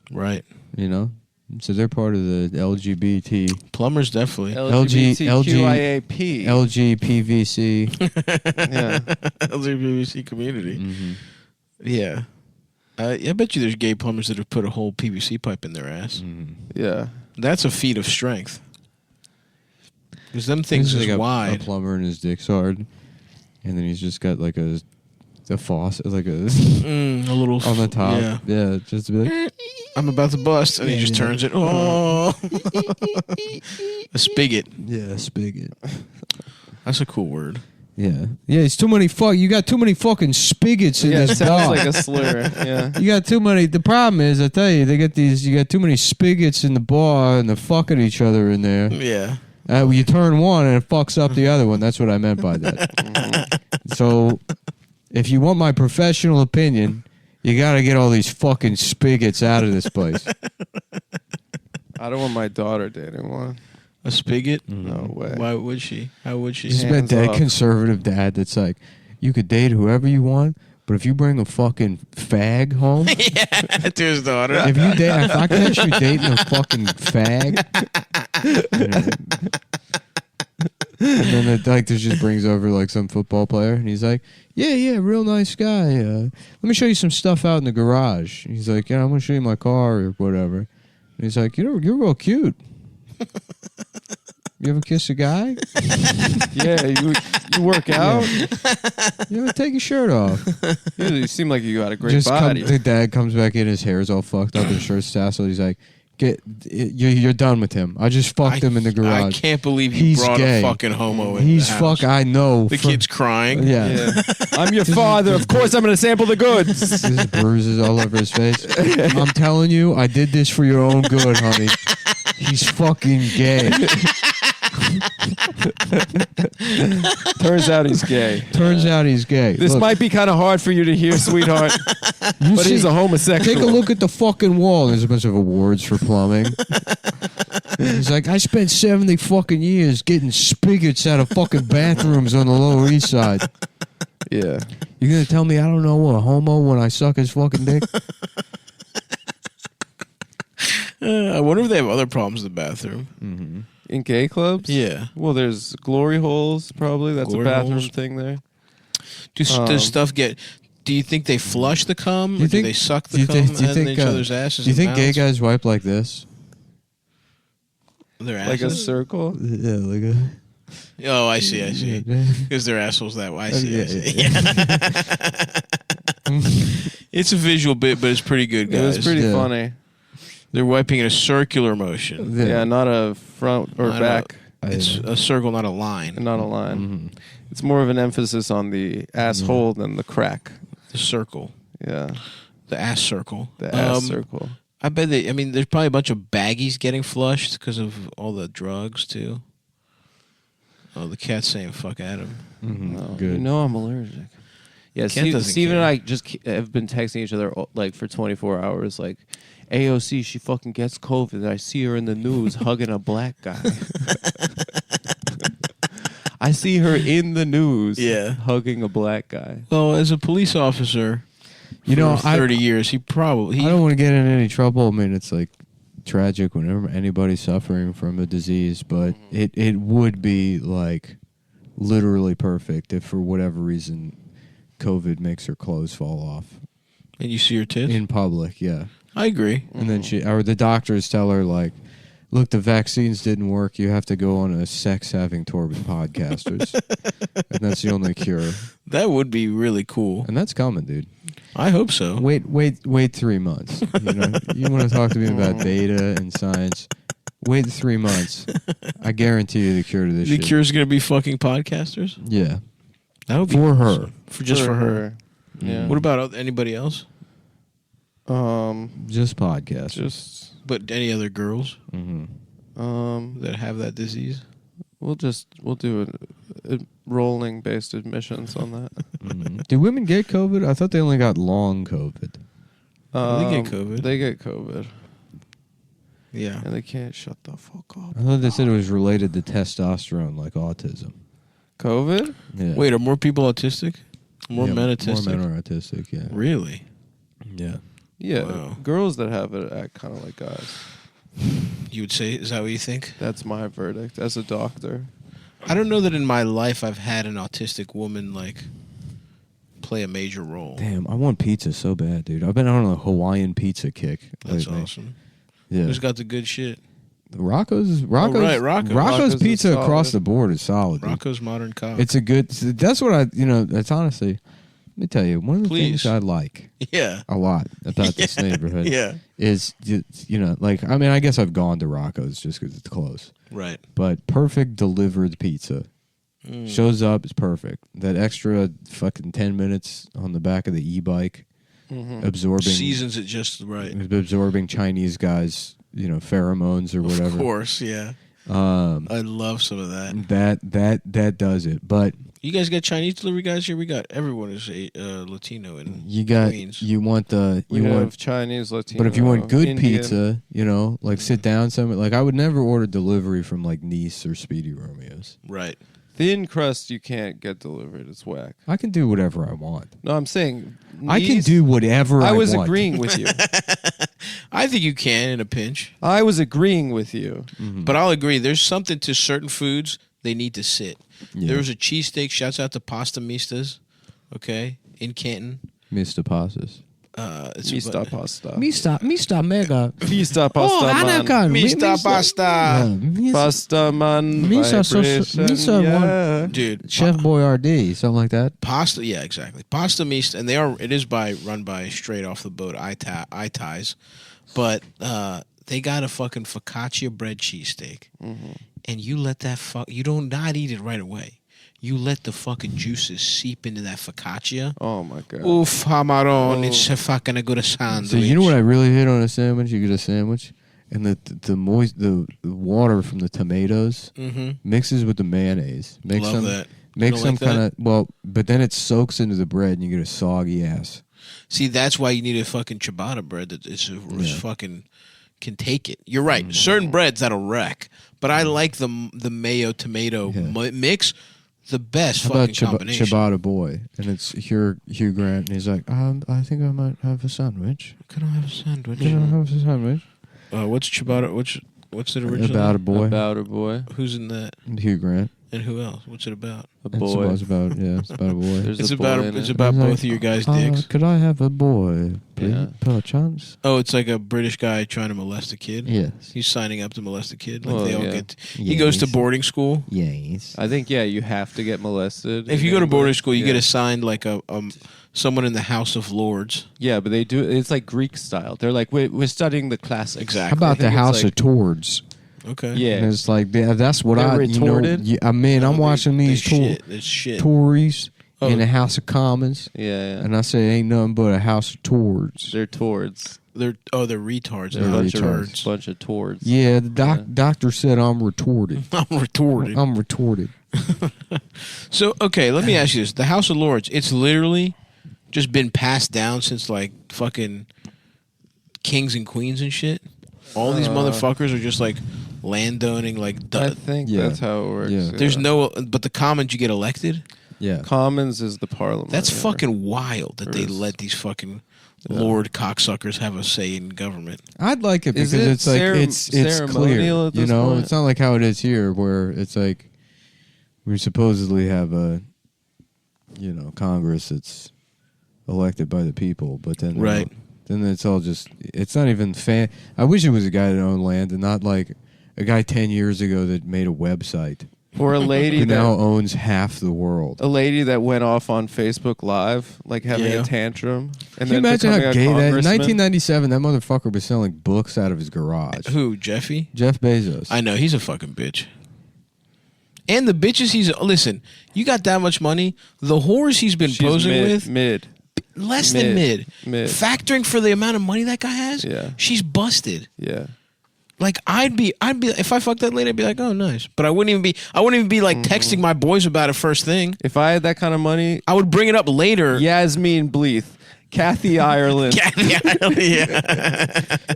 Right. You know, so they're part of the LGBT. Plumbers definitely. LGBTQIAP. LGPVC. Yeah. LGBT community. Mm-hmm. Yeah. I bet you there's gay plumbers that have put a whole PVC pipe in their ass. Mm-hmm. Yeah. That's a feat of strength. Because them things He's is like wide. a plumber and his dick's hard, and then he's just got like a faucet, like a little on the top. Yeah. Yeah, just a bit. I'm about to bust, and he just turns it. Oh, a spigot. Yeah, spigot. That's a cool word. Yeah, it's too many You got too many fucking spigots in Yeah, it this sounds bar. like a slur. Yeah. You got too many. The problem is, I tell you, you got too many spigots in the bar, and they're fucking each other in there. Yeah. You turn one and it fucks up the other one. That's what I meant by that. So, if you want my professional opinion, you got to get all these fucking spigots out of this place. I don't want my daughter dating one. A spigot? No way. Why would she? How would she? This is my Hands dad, off. conservative dad, that's like, you could date whoever you want, but if you bring a fucking fag home, Yeah, to his daughter. if I catch you dating a fucking fag, and then it just brings over like some football player, and he's like, yeah, real nice guy. Let me show you some stuff out in the garage. And he's like, I'm gonna show you my car or whatever. And he's like, you're real cute. You ever kiss a guy? Yeah, you work out. You ever take your shirt off? You seem like you got a great body. The dad comes back in, his hair's all fucked up, his shirt's tasseled. He's like, you're done with him. I just fucked him in the garage. I can't believe you He's brought gay. a fucking homo in He's the house. I know. The kid's crying. Yeah. Yeah. I'm your father. Of course, I'm going to sample the goods. There's bruises all over his face. I'm telling you, I did this for your own good, honey. He's fucking gay. Turns out he's gay. Look, This might be kind of hard for you to hear, sweetheart, but he's a homosexual. Take a look at the fucking wall. There's a bunch of awards for plumbing. He's like, I spent 70 fucking years getting spigots out of fucking bathrooms on the Lower East Side. Yeah. You're going to tell me I don't know a homo when I suck his fucking dick? I wonder if they have other problems in the bathroom. Mm-hmm. In gay clubs? Yeah. Well, there's glory holes, probably. That's Glory a bathroom holes? thing there. Does stuff get... Do you think they flush the cum? Or do they suck the cum in each other's asses? Do you think and gay mouths? guys wipe like this? Their Like a asses? circle? Yeah, like a... Oh, I see. Because their assholes that way. I see. It's a visual bit, but it's pretty good, guys. It was pretty funny. They're wiping in a circular motion. Yeah, not a front or Not back. It's a circle, not a line. Not a line. Mm-hmm. It's more of an emphasis on the asshole than the crack. The circle. Yeah. The ass circle. The ass circle. I bet there's probably a bunch of baggies getting flushed because of all the drugs, too. Oh, the cat's saying fuck Adam. Mm-hmm. Oh, Good. you know I'm allergic. Yeah, Kent doesn't Steven and care. I just have been texting each other like for 24 hours. Like, AOC, she fucking gets COVID. And I see her in the news hugging a black guy. I see her in the news hugging a black guy. Well, as a police officer, for 30 years, he probably... I don't want to get in any trouble. I mean, it's like tragic whenever anybody's suffering from a disease, but it would be like literally perfect if for whatever reason COVID makes her clothes fall off. And you see her tits? In public, yeah. I agree. And then the doctors tell her, like, look, the vaccines didn't work. You have to go on a sex-having tour with podcasters. And that's the only cure. That would be really cool. And that's coming, dude. I hope so. Wait 3 months. You know, you want to talk to me about data and science? Wait 3 months. I guarantee you the cure to this The shit. cure's going to be fucking podcasters? Yeah. That would be For her. awesome. Just for her. Yeah. What about anybody else? Just podcasts. But any other girls Mm-hmm. that have that disease? We'll do a rolling based admissions on that. Mm-hmm. Do women get COVID? I thought they only got long COVID. They get COVID. They get COVID. Yeah. And they can't shut the fuck up. I thought they said it was related to testosterone, like autism. COVID? Yeah. Wait, are more people autistic? More Yeah, men autistic? More men are autistic, yeah. Really? Yeah. Yeah. Wow. Girls that have it act kind of like guys. You would say, is that what you think? That's my verdict as a doctor. I don't know that in my life I've had an autistic woman, like, play a major role. Damn, I want pizza so bad, dude. I've been on a Hawaiian pizza kick. That's lately. awesome. Yeah. Who's got the good shit? Rocco's right, Rocco's is pizza solid. across the board is solid. dude. Rocco's Modern Cop. It's a good. That's what that's honestly. Let me tell you, one of the Please. things I like yeah. a lot about this neighborhood Yeah. is, like, I mean, I guess I've gone to Rocco's just because it's close, Right. but perfect delivered pizza. Shows up, it's perfect. That extra fucking 10 minutes on the back of the e-bike, absorbing Seasons it just right. absorbing Chinese guys, pheromones or whatever. Of course, yeah. Um, I love some of that. that does it. But You guys got Chinese delivery guys here? We got everyone is Latino in you got Queens. you want the We you have want. Chinese, Latino, But if you want good Indian. pizza, like sit down somewhere. Like I would never order delivery from like Nice or Speedy Romeo's. Right. Thin crust you can't get delivered. It's whack. I can do whatever I want. No, I'm saying I can Nice- do whatever I was want. agreeing with you. I think you can in a pinch. I was agreeing with you. But I'll agree. There's something to certain foods, they need to sit. Yeah. There was a cheesesteak. Shouts out to Pasta Mistas, okay, in Canton. Mr. Passes. It's Mista pasta. Mr. Mega. Mista pasta man. Mr. Pasta. Pasta man. Mista vibration, yeah. Dude, Chef Boyardee, something like that. Pasta, yeah, exactly. Pasta Mista, and it is run by straight off the boat Itais, but they got a fucking focaccia bread cheesesteak, and you let that you don't not eat it right away. You let the fucking juices seep into that focaccia. Oh my god. Oof, Hamaron, it's a fucking good sandwich. So you know what I really hate on a sandwich? You get a sandwich, and the water from the tomatoes mixes with the mayonnaise. Makes Love some that. makes You some don't like kind of but then it soaks into the bread, and you get a soggy ass. See, that's why you need a fucking ciabatta bread that is fucking can take it. You're right. Certain breads that'll wreck, but I like the mayo tomato mix. The best How fucking about combination. ciabatta boy? And it's Hugh Grant, and he's like, I think I might have a sandwich. Can I have a sandwich? Can I have a sandwich? What's ciabatta? What's it originally? About a boy. About a boy. Who's in that? Hugh Grant. And who else? What's it about? A It's boy. about it's about a boy. There's It's a boy about in it's it. about He's both like, of your guys' dicks. Could I have a boy, please, Yeah. per chance? Oh, it's like a British guy trying to molest a kid. Yes. He's signing up to molest a kid. Like Well, they all yeah. get. He goes to Yes. boarding school. Yes. I think you have to get molested. If you in go to England. boarding school, you Yeah. get assigned like a someone in the House of Lords. Yeah, but they do. It's like Greek style. They're like we're studying the classics. Exactly. How about I the think it's House like- of Tords? Okay. Yeah. And it's like that's what They're I retorted? I mean, I'm watching these It's shit. Tories Oh. in the House of Commons, Yeah. and I say ain't nothing but a House of Tords. They're towards. They're retards. They're They're a bunch retards. of bunch of towards. Yeah, the doctor said I'm retorted. I'm retorted. I'm retorted. So, okay, let me ask you this. The House of Lords, it's literally just been passed down since, like, fucking kings and queens and shit. All these motherfuckers are just, like, landowning, like... I think Yeah. that's how it works. Yeah. There's no... But the commons, you get elected? Yeah. Commons is the parliament. That's yeah. fucking wild that Or they is- let these fucking lord cocksuckers have a say in government. I'd like it Is because it it's like it's clear. ceremonial at this point? It's not like how it is here, where it's like we supposedly have a Congress that's elected by the people, but then Right. then it's all just it's not even fan. I wish it was a guy that owned land and not like a guy 10 years ago that made a website Or a lady who now that owns half the world. went off on Facebook Live, like having Yeah. a tantrum. And Can you then imagine how becoming a gay that? In congressman. 1997, that motherfucker was selling books out of his garage. Who, Jeffy? Jeff Bezos. I know, he's a fucking bitch. And the bitches listen, you got that much money, the whores he's been She's posing mid, with, mid. less than mid. Mid. Factoring for the amount of money that guy has, she's busted. Yeah. Like I'd be if I fucked that lady, I'd be like, oh nice. But I wouldn't even be like texting my boys about it first thing. If I had that kind of money, I would bring it up later. Yasmin Bleeth. Kathy Ireland. Yeah.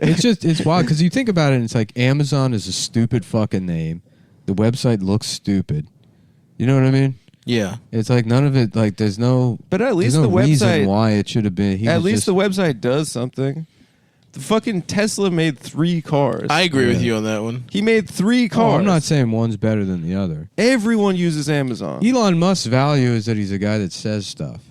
It's wild because you think about it and it's like Amazon is a stupid fucking name. The website looks stupid. You know what I mean? Yeah. It's like none of it, like there's no, But at least there's no the reason website, why it should have been. at least the website does something. The fucking Tesla made 3 cars. I agree with you on that one. He made 3 cars. Oh, I'm not saying one's better than the other. Everyone uses Amazon. Elon Musk's value is that he's a guy that says stuff.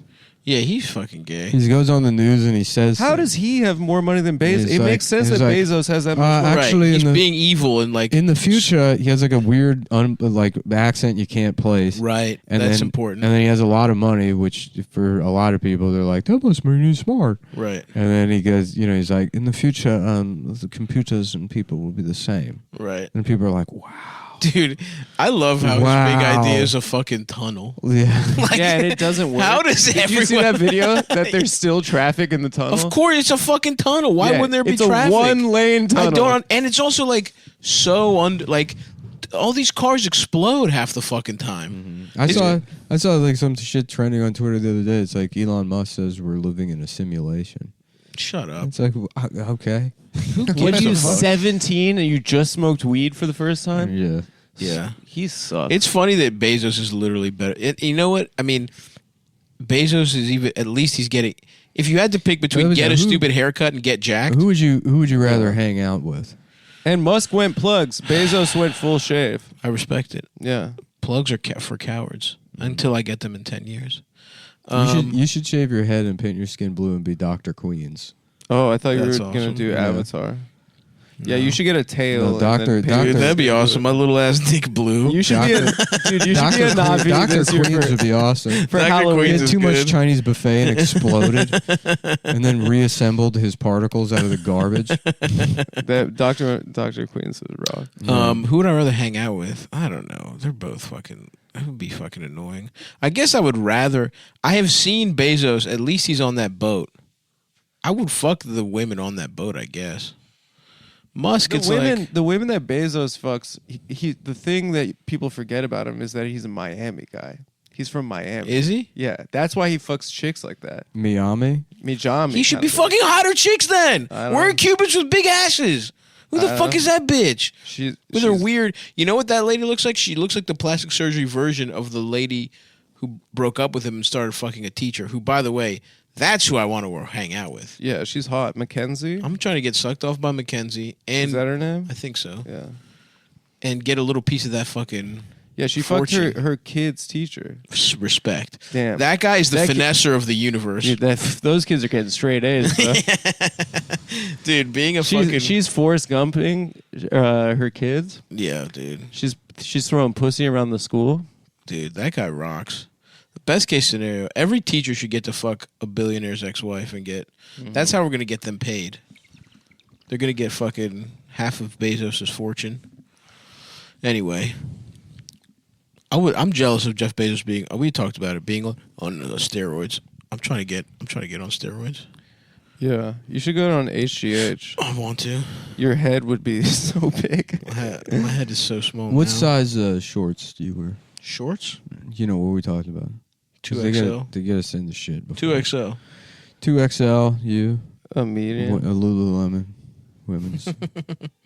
Yeah, he's fucking gay. He goes on the news and he says How does he have more money than Bezos? He's It like- makes sense he's that like, Bezos has that much money. actually, He's in the- being evil and like in the future, he has like a weird like accent you can't place. right. And That's then, important. And then he has a lot of money, which for a lot of people, they're like, that must mean he's smart. right. And then he goes, he's like, in the future, the computers and people will be the same. Right. And people are like, wow. Dude, I love how his Wow. big idea is a fucking tunnel. Yeah. Like, Yeah, and it doesn't work. How does Did everyone... you see that video that there's still traffic in the tunnel? Of course, it's a fucking tunnel. Why Yeah, wouldn't there be it's traffic? a 1-lane tunnel. I don't... And it's also like so like all these cars explode half the fucking time. I saw like some shit trending on Twitter the other day. It's like Elon Musk says we're living in a simulation. Shut up. It's like, okay. What are you, 17 and you just smoked weed for the first time? Yeah. Yeah. He sucks. It's funny that Bezos is literally better. You know what? I mean, Bezos is even... At least he's getting... If you had to pick between get a stupid haircut and get jacked... Who would you rather hang out with? And Musk went plugs. Bezos went full shave. I respect it. Yeah. Plugs are for cowards. Until I get them in 10 years. You should shave your head and paint your skin blue and be Dr. Queens. Oh, I thought you were That's going to awesome. do Yeah. Avatar. Yeah, you should get a tail. No, and Doctor- then paint Doctor- Dude, your that'd be skin awesome. My little ass dick blue. blue. You should be a, dude. You should be a Navi Dr. this year Queens would be awesome. for Dr. Halloween. He Queens had is too much good. Chinese buffet and exploded, and then reassembled his particles out of the garbage. That Dr. Queens is raw. Who would I rather hang out with? I don't know. They're both fucking... That would be fucking annoying. I guess I would rather... I have seen Bezos. At least he's on that boat. I would fuck the women on that boat, I guess. Musk, it's like... The women that Bezos fucks, he the thing that people forget about him is that he's a Miami guy. He's from Miami. Is he? Yeah, that's why he fucks chicks like that. Miami? Mijami. He should be kinda. fucking hotter chicks then. I don't We're know. Cubans with big asses. Who the I fuck don't is that bitch? With her she's- weird... You know what that lady looks like? She looks like the plastic surgery version of the lady who broke up with him and started fucking a teacher, who, by the way, that's who I want to hang out with. Yeah, she's hot. Mackenzie? I'm trying to get sucked off by Mackenzie. And Is that her name? I think so. Yeah. And get a little piece of that fucking... Yeah, she Fortune. fucked her kid's teacher. respect. Damn. That guy is the That kid- finesser of the universe. Dude, those kids are getting straight A's, bro. Dude, being a fucking... She's Forrest Gumping her kids. Yeah, dude. She's throwing pussy around the school. Dude, that guy rocks. The best case scenario, every teacher should get to fuck a billionaire's ex-wife and get... That's how we're going to get them paid. They're going to get fucking half of Bezos' fortune. Anyway... I'm jealous of Jeff Bezos being... we talked about it, being on steroids. I'm trying to get on steroids. Yeah, you should go on HGH. I want to. Your head would be so big. My head is so small What now. size shorts do you wear? Shorts? You know what we talked about. 2XL. They gotta send the shit. before. 2XL. 2XL, you. A medium. A Lululemon.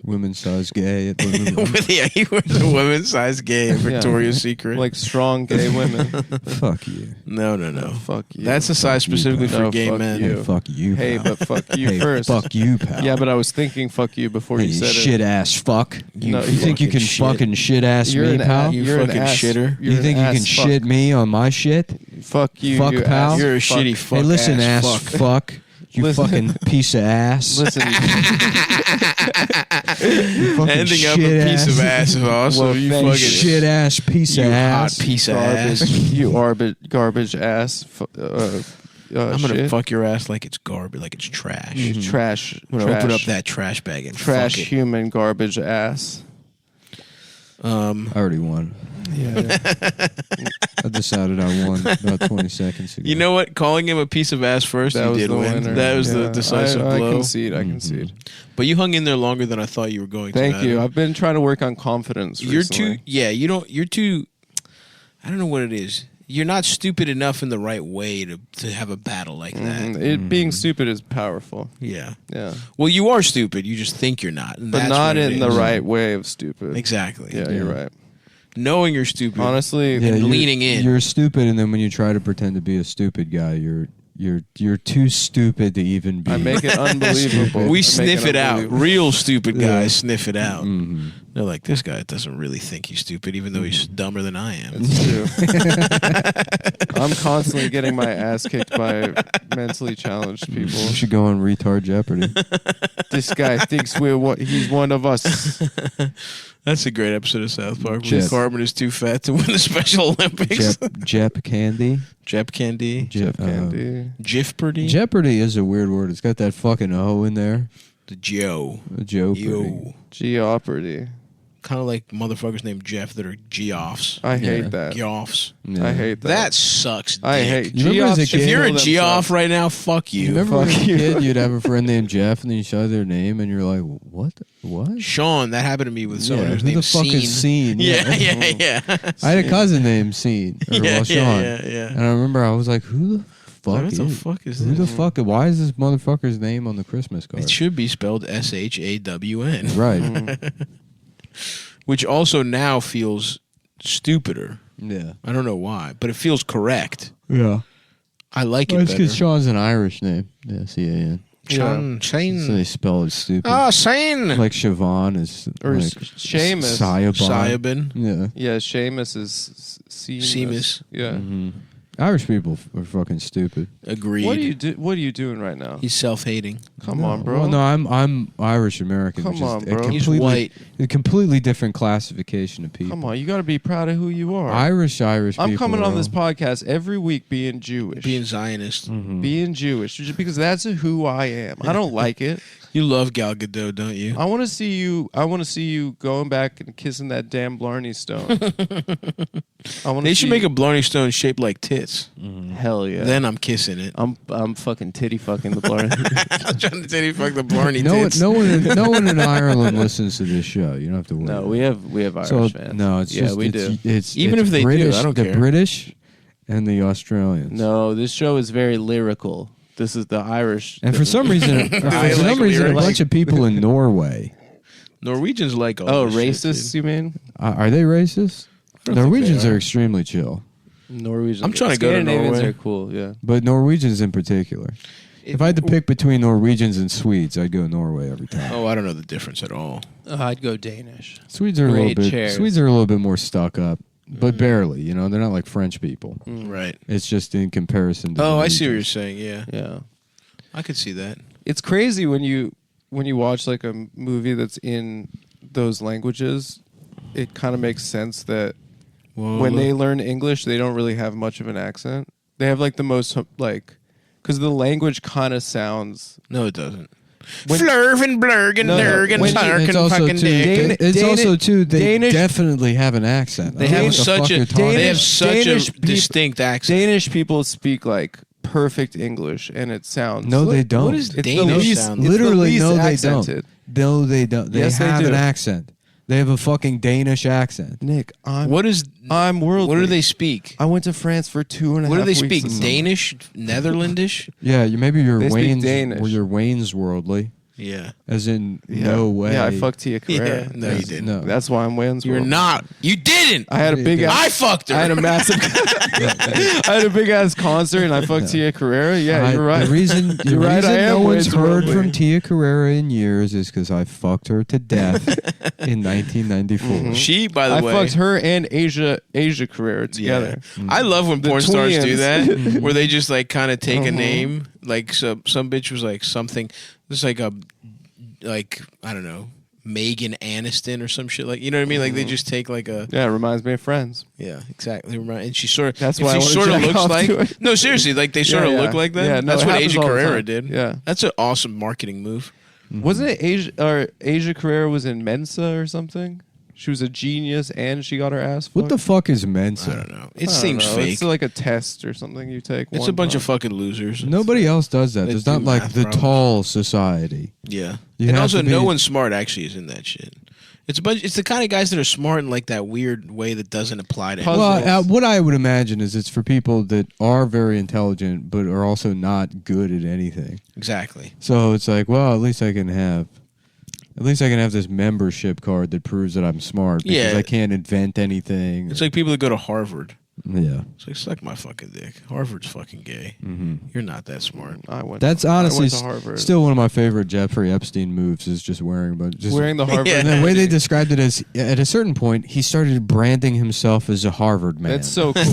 Women's size gay at Lululemon. Yeah, he wears a women's size gay at Victoria's Secret. Like strong gay women. Fuck you. No. Fuck you. That's a size specifically for No, gay fuck men. you. Hey, fuck you. Hey, pal. but fuck you Hey, first. Fuck you, pal. Yeah, but I was thinking fuck you before Hey, you said shit it. ass fuck. No, you think you fucking can shit. fucking shit ass You're me, an pal? You you're an fucking ass- shitter. you're You an think you can ass fuck. shit me on my shit? Fuck you, Fuck, you pal. ass You're a fuck. shitty fuck. Hey, listen, ass fuck. fuck. You Listen. fucking piece of ass. Listen, You fucking Ending up a shit piece of ass is awesome. Well, you thank fucking shit ass piece you of hot ass. piece of garbage, ass. you garbage ass. I'm gonna shit. fuck your ass like it's garbage, like it's trash. You trash. I'm gonna open up trash- that trash bag and trash fuck it. human garbage ass. I already won. Yeah. I decided I won about 20 seconds ago. You know what? Calling him a piece of ass first, That you was did the win. winner. That was Yeah. the decisive I blow. concede. I concede. But you hung in there longer than I thought you were going to. Thank Adam. you. I've been trying to work on confidence You're recently. too. Yeah, you don't. You're too. I don't know what it is. You're not stupid enough in the right way to have a battle like that. Being stupid is powerful. Yeah. Yeah. Well, you are stupid. You just think you're not. And But that's not what it in the is. right way of stupid. Exactly. Yeah, you're right. Knowing you're stupid. Honestly, Yeah, and you're- leaning in. You're stupid, and then when you try to pretend to be a stupid guy, you're too stupid to even be. I make it unbelievable. We I sniff make it out. unbelievable. Real stupid Yeah. guys sniff it out. Mhm. They're like, this guy doesn't really think he's stupid, even though he's dumber than I am. It's true. I'm constantly getting my ass kicked by mentally challenged people. You should go on Retard Jeopardy. This guy thinks he's one of us. That's a great episode of South Park. Jep. When Cartman is too fat to win the Special Olympics. Jep Candy. Jep Candy. Jeff Candy. Jifperdy. Jeopardy is a weird word. It's got that fucking O in there. The Joe. Jeopardy. Yo. Jeopardy. Kind of like motherfuckers named Jeff that are Geoffs. I Yeah. hate that. Geoffs. Yeah. I hate that. That sucks. I dick. hate You remember as a Geoffs. kid- If you're a kill Geoff themselves. right now, fuck You you. remember when you Fuck were a you. kid, you'd have a friend named Jeff, and then you saw their name, and you're like, what? What? Sean, that happened to me with someone Yeah, whose who name the fuck is Scene? Yeah, yeah. I had a cousin named Scene, or Yeah, Sean. yeah. And I remember I was like, who the fuck What is the fuck is Who this? the fuck? Why is this motherfucker's name on the Christmas card? It should be spelled SHAWN. Right. Which also now feels stupider. Yeah. I don't know why, but it feels correct. Yeah. I like it Well, it's better. because Sean's an Irish name. Yeah, C-A-N. Sean, So Shane. they spell it stupid. Oh, Shane. Like Siobhan is Or like Seamus. Sayabon. Sayabin. Yeah. Yeah, Seamus is Seamus. Yeah. Mhm. Irish people are fucking stupid. Agreed. What are you doing right now? He's self-hating. Come on, bro. Well, no, I'm Irish American. Come which is on, a bro. He's completely- white. A completely different classification of people. Come on, you got to be proud of who you are. Irish people. I'm coming on are this all- podcast every week being Jewish. Being Zionist. Mhm. Being Jewish, just because that's who I am. I don't like it. You love Gal Gadot, don't you? I want to see you. I want to see you going back and kissing that damn Blarney Stone. I want. They should make a Blarney Stone shaped like tits. hell yeah. Then I'm kissing it. I'm fucking titty fucking the Blarney. I'm trying to tell you, fuck the Blarney No, tits. no one in Ireland listens to this show. You don't have to worry. No, we have Irish so, fans. No, it's yeah, just we it's, do. It's Even it's if they do, British, I don't the care. British and the Australians. No, this show is very lyrical. This is the Irish. And for some reason, they a like lyrics? bunch of people in Norway. Norwegians like all Oh, this shit, racists? dude. You mean? Are they racist? don't think Norwegians they are are. extremely chill, Norwegians. I'm trying to go to Scandinavians Norway. are cool. Yeah. but Norwegians in particular. If I had to pick between Norwegians and Swedes, I'd go Norway every time. Oh, I don't know the difference at all. I'd go Danish. Swedes are Great chairs. Swedes are a little bit more stuck up, but barely. You know, they're not like French people. Right. It's just in comparison to Oh, the I see what you're Norwegians. saying. Yeah, Yeah. I could see that. It's crazy when you watch like a movie that's in those languages. It kind of makes sense that Well, when they learn English, they don't really have much of an accent. They have like the most like, because the language kind of sounds. no, it doesn't. When- Flurf and blurg and No, no, durg and when you- tark It's and also fucking too. dick. It's Danish- also too. They Danish- definitely have an accent. They I don't know have what the such fuck a- you're talking They have about. such Danish a peop- distinct accent. Danish people speak like perfect English, and it sounds. No, they don't. What is It's the Danish least- sound? it's the Literally, least no, they accented. don't. No, they don't. They Yes, they have do. an accent. They have a fucking Danish accent. Nick, I'm What worldly. do they speak? I went to France for 2.5 What do they weeks speak? this summer. Danish, Netherlandish. Yeah, maybe you're They speak Wayne's. Danish. Or you're Wayne's worldly, Yeah. as in Yeah. no way. Yeah, I fucked Tia Carrera. Yeah, no, you didn't. No. That's why I'm Wayne's You're World. not. You didn't. I had a big. I ass, fucked her. I had a massive. I had a big ass concert and I fucked Tia Carrera. Yeah, you're right. The reason, You're right, I am no one's Wayne's heard Worldly. from Tia Carrera in years is because I fucked her to death in 1994. She, by the I way, fucked her and Asia Carrera Yeah. together. I love when The porn stars do twins. that, where they just like kind of take a name, like some bitch was like something, just like I don't know, Megan Aniston or some shit, like, you know what I mean? Like they just take like a Yeah, it reminds me of Friends. yeah, exactly. And she sort of That's if why I she wanna sort of jack looks off like to it. no, seriously, like they sort Yeah, of yeah. look like that. Yeah, no, That's it what happens Asia all the Carrera time. did. Yeah. That's an awesome marketing move. Wasn't it Asia Carrera was in Mensa or something? She was a genius and she got her ass fucked? What the fuck is Mensa? I don't know. It I don't seems know. fake. It's like a test or something you take. It's one a bunch time. of fucking losers. Nobody else does that. They There's do not like math the problems. tall society. Yeah. You And have also, to be- no one smart actually is in that shit. It's a bunch. It's the kind of guys that are smart in like that weird way that doesn't apply to Puzzle. anyone. Well, what I would imagine is it's for people that are very intelligent but are also not good at anything. Exactly. So it's like, well, at least I can have this membership card that proves that I'm smart because Yeah. I can't invent anything. It's like people that go to Harvard. Yeah. It's like, suck my fucking dick. Harvard's fucking gay. Mm-hmm. You're not that smart. That's I honestly went to Harvard. still one of my favorite Jeffrey Epstein moves is just wearing Wearing the Harvard. Yeah. And the way they described it is, at a certain point, he started branding himself as a Harvard man. That's so cool.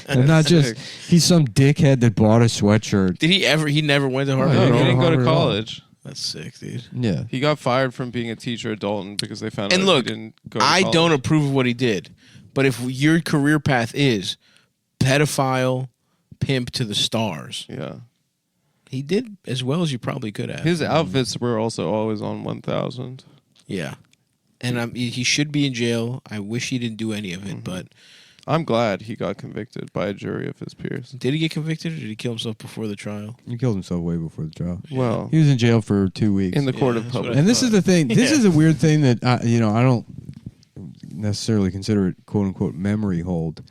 and not just, sick. he's some dickhead that bought a sweatshirt. Did he ever? He never went to Harvard. No, No, at he all? didn't go Harvard to at all. college. That's sick, dude. Yeah. He got fired from being a teacher at Dalton because they found And out look, he didn't go to I college. don't approve of what he did, but if your career path is pedophile, pimp to the stars, Yeah. he did as well as you probably could have. His outfits were also always on 1,000. Yeah. And he should be in jail. I wish he didn't do any of it, but I'm glad he got convicted by a jury of his peers. did he get convicted or did he kill himself before the trial? He killed himself way before the trial. Well, He was in jail for 2 weeks. in the court Yeah, of that's what public. I And this is the thing. This Yeah. is a weird thing that I don't necessarily consider it "quote unquote" memory hold,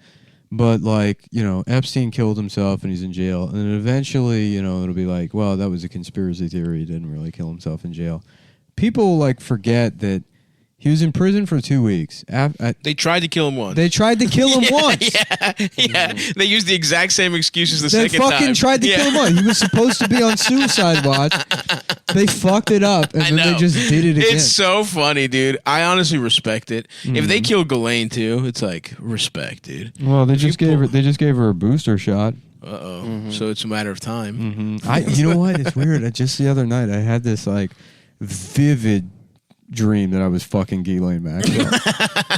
but like Epstein killed himself and he's in jail, and then eventually it'll be like, well, that was a conspiracy theory. He didn't really kill himself in jail. People like forget that he was in prison for 2 weeks. They tried to kill him once. They tried to kill him once. Yeah. They used the exact same excuses the They second time. fucking tried to kill him once. He was supposed to be on suicide watch. They fucked it up, and I then they know. just did it again. It's so funny, dude. I honestly respect it. If they killed Ghislaine too, it's like respect, dude. Well, they If you just gave pull- her a booster shot. So it's a matter of time. You know what? It's weird. Just the other night, I had this like vivid dream that I was fucking Ghislaine Maxwell,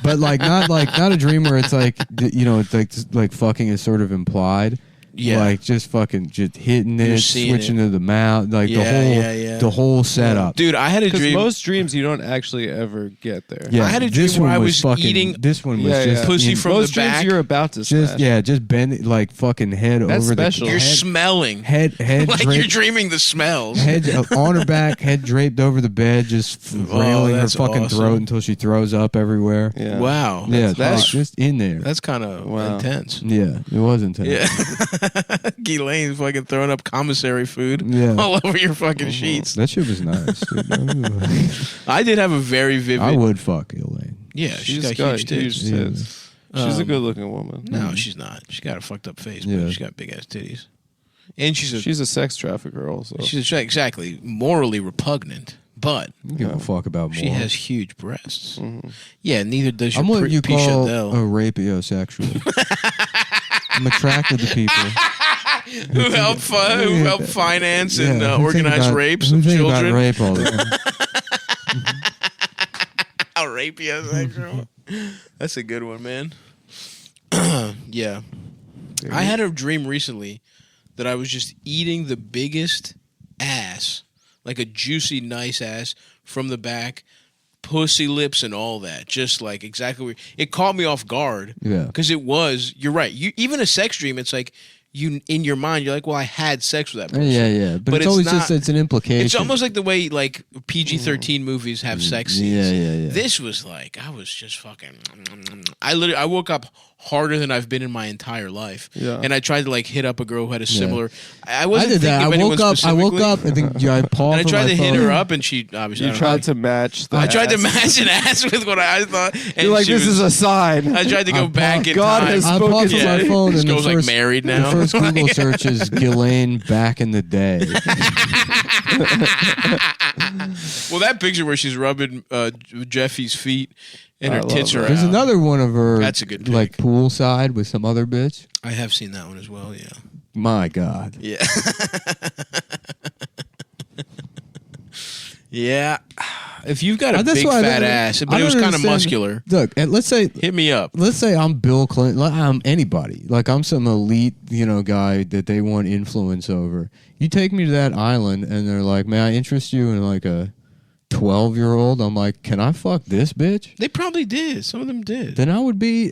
but not a dream where it's like it's like fucking is sort of implied. Yeah. Like just fucking just hitting You're it, seeing switching to the mouth, like Yeah. the whole setup. Dude, I had a Because dream. most dreams you don't actually ever get there. Yeah, I had a this dream where one I was was fucking, eating- This one was Yeah, just yeah. Pussy from Most the dreams back. you're about to smash. just bend like fucking head That's over special. the You're head, smelling. head Like draped, you're dreaming the smells. head on her back, head draped over the bed, just railing her that's fucking awesome. throat until she throws up everywhere. Yeah. Wow. Yeah, that's- like, just in there. That's kind of Wow. intense. Yeah, it was intense. Yeah. Ghislaine's fucking throwing up commissary food Yeah. all over your fucking sheets. That shit was nice. Dude. I did have a very vivid. I would fuck Elaine. Yeah, she's got huge tits. huge tits. She's a good looking woman. No, she's not. She's got a fucked up face, Yeah. but she's got big ass titties. And She's a sex trafficker also. she's exactly morally repugnant, but I don't give a fuck about more. she has huge breasts. Mm-hmm. Yeah, neither does your I'm what you P. call Chandel. a rapiosexual. I'm attracted to people who help finance and who think organize about- rapes who of think children. About rape all the time. A rapiosexual. That's a good one, man. Yeah. I had a dream recently that I was just eating the biggest ass, like a juicy, nice ass from the back, pussy lips and all that. Just like exactly where it caught me off guard. Yeah. Because you're right. Even a sex dream, it's like you in your mind, you're like, well, I had sex with that person. Yeah. But it's always just it's an implication. It's almost like the way like PG-13 movies have sex scenes. Yeah. This was like I was just fucking. I woke up harder than I've been in my entire life. Yeah. And I tried to like hit up a girl who had a similar. I I wasn't did that. thinking of anyone I woke specifically, up. I think I paused. and I tried to hit her up, and she obviously. I You don't tried know. to match the I tried to ass. match an ass with what I thought. And You're like, she this was- is a sign. I tried to go back in God time. has I spoken paused to on my you. phone, This and the girl's like first, married now. The first Google search is Ghislaine back in the day. Well, that picture where she's rubbing Jeffy's feet and I her tits love are that. There's out. another one of her. That's a good pick. like poolside with some other bitch. I have seen that one as well. Yeah. My God. Yeah. Yeah. If you've got a That's big why I fat don't- ass, I but it was don't kind of understand- muscular, Look, and let's say I'm Bill Clinton. Like, I'm anybody. Like I'm some elite, guy that they want influence over. You take me to that island, and they're like, "May I interest you in like a 12-year-old, I'm like, can I fuck this bitch? They probably did. Some of them did. Then I would be,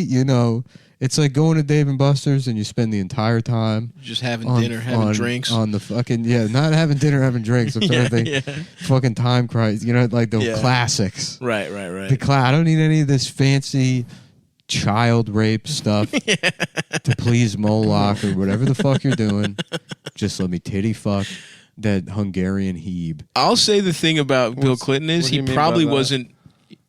you know, it's like going to Dave and Buster's and you spend the entire time just having dinner, having drinks. On the fucking, not having dinner, having drinks. I'm trying to think, fucking time crisis. You know, like the classics. Right. I don't need any of this fancy child rape stuff to please Moloch or whatever the fuck you're doing. Just let me titty fuck that Hungarian Hebe. I'll say the thing about Bill Clinton is what do you he mean probably about that? wasn't.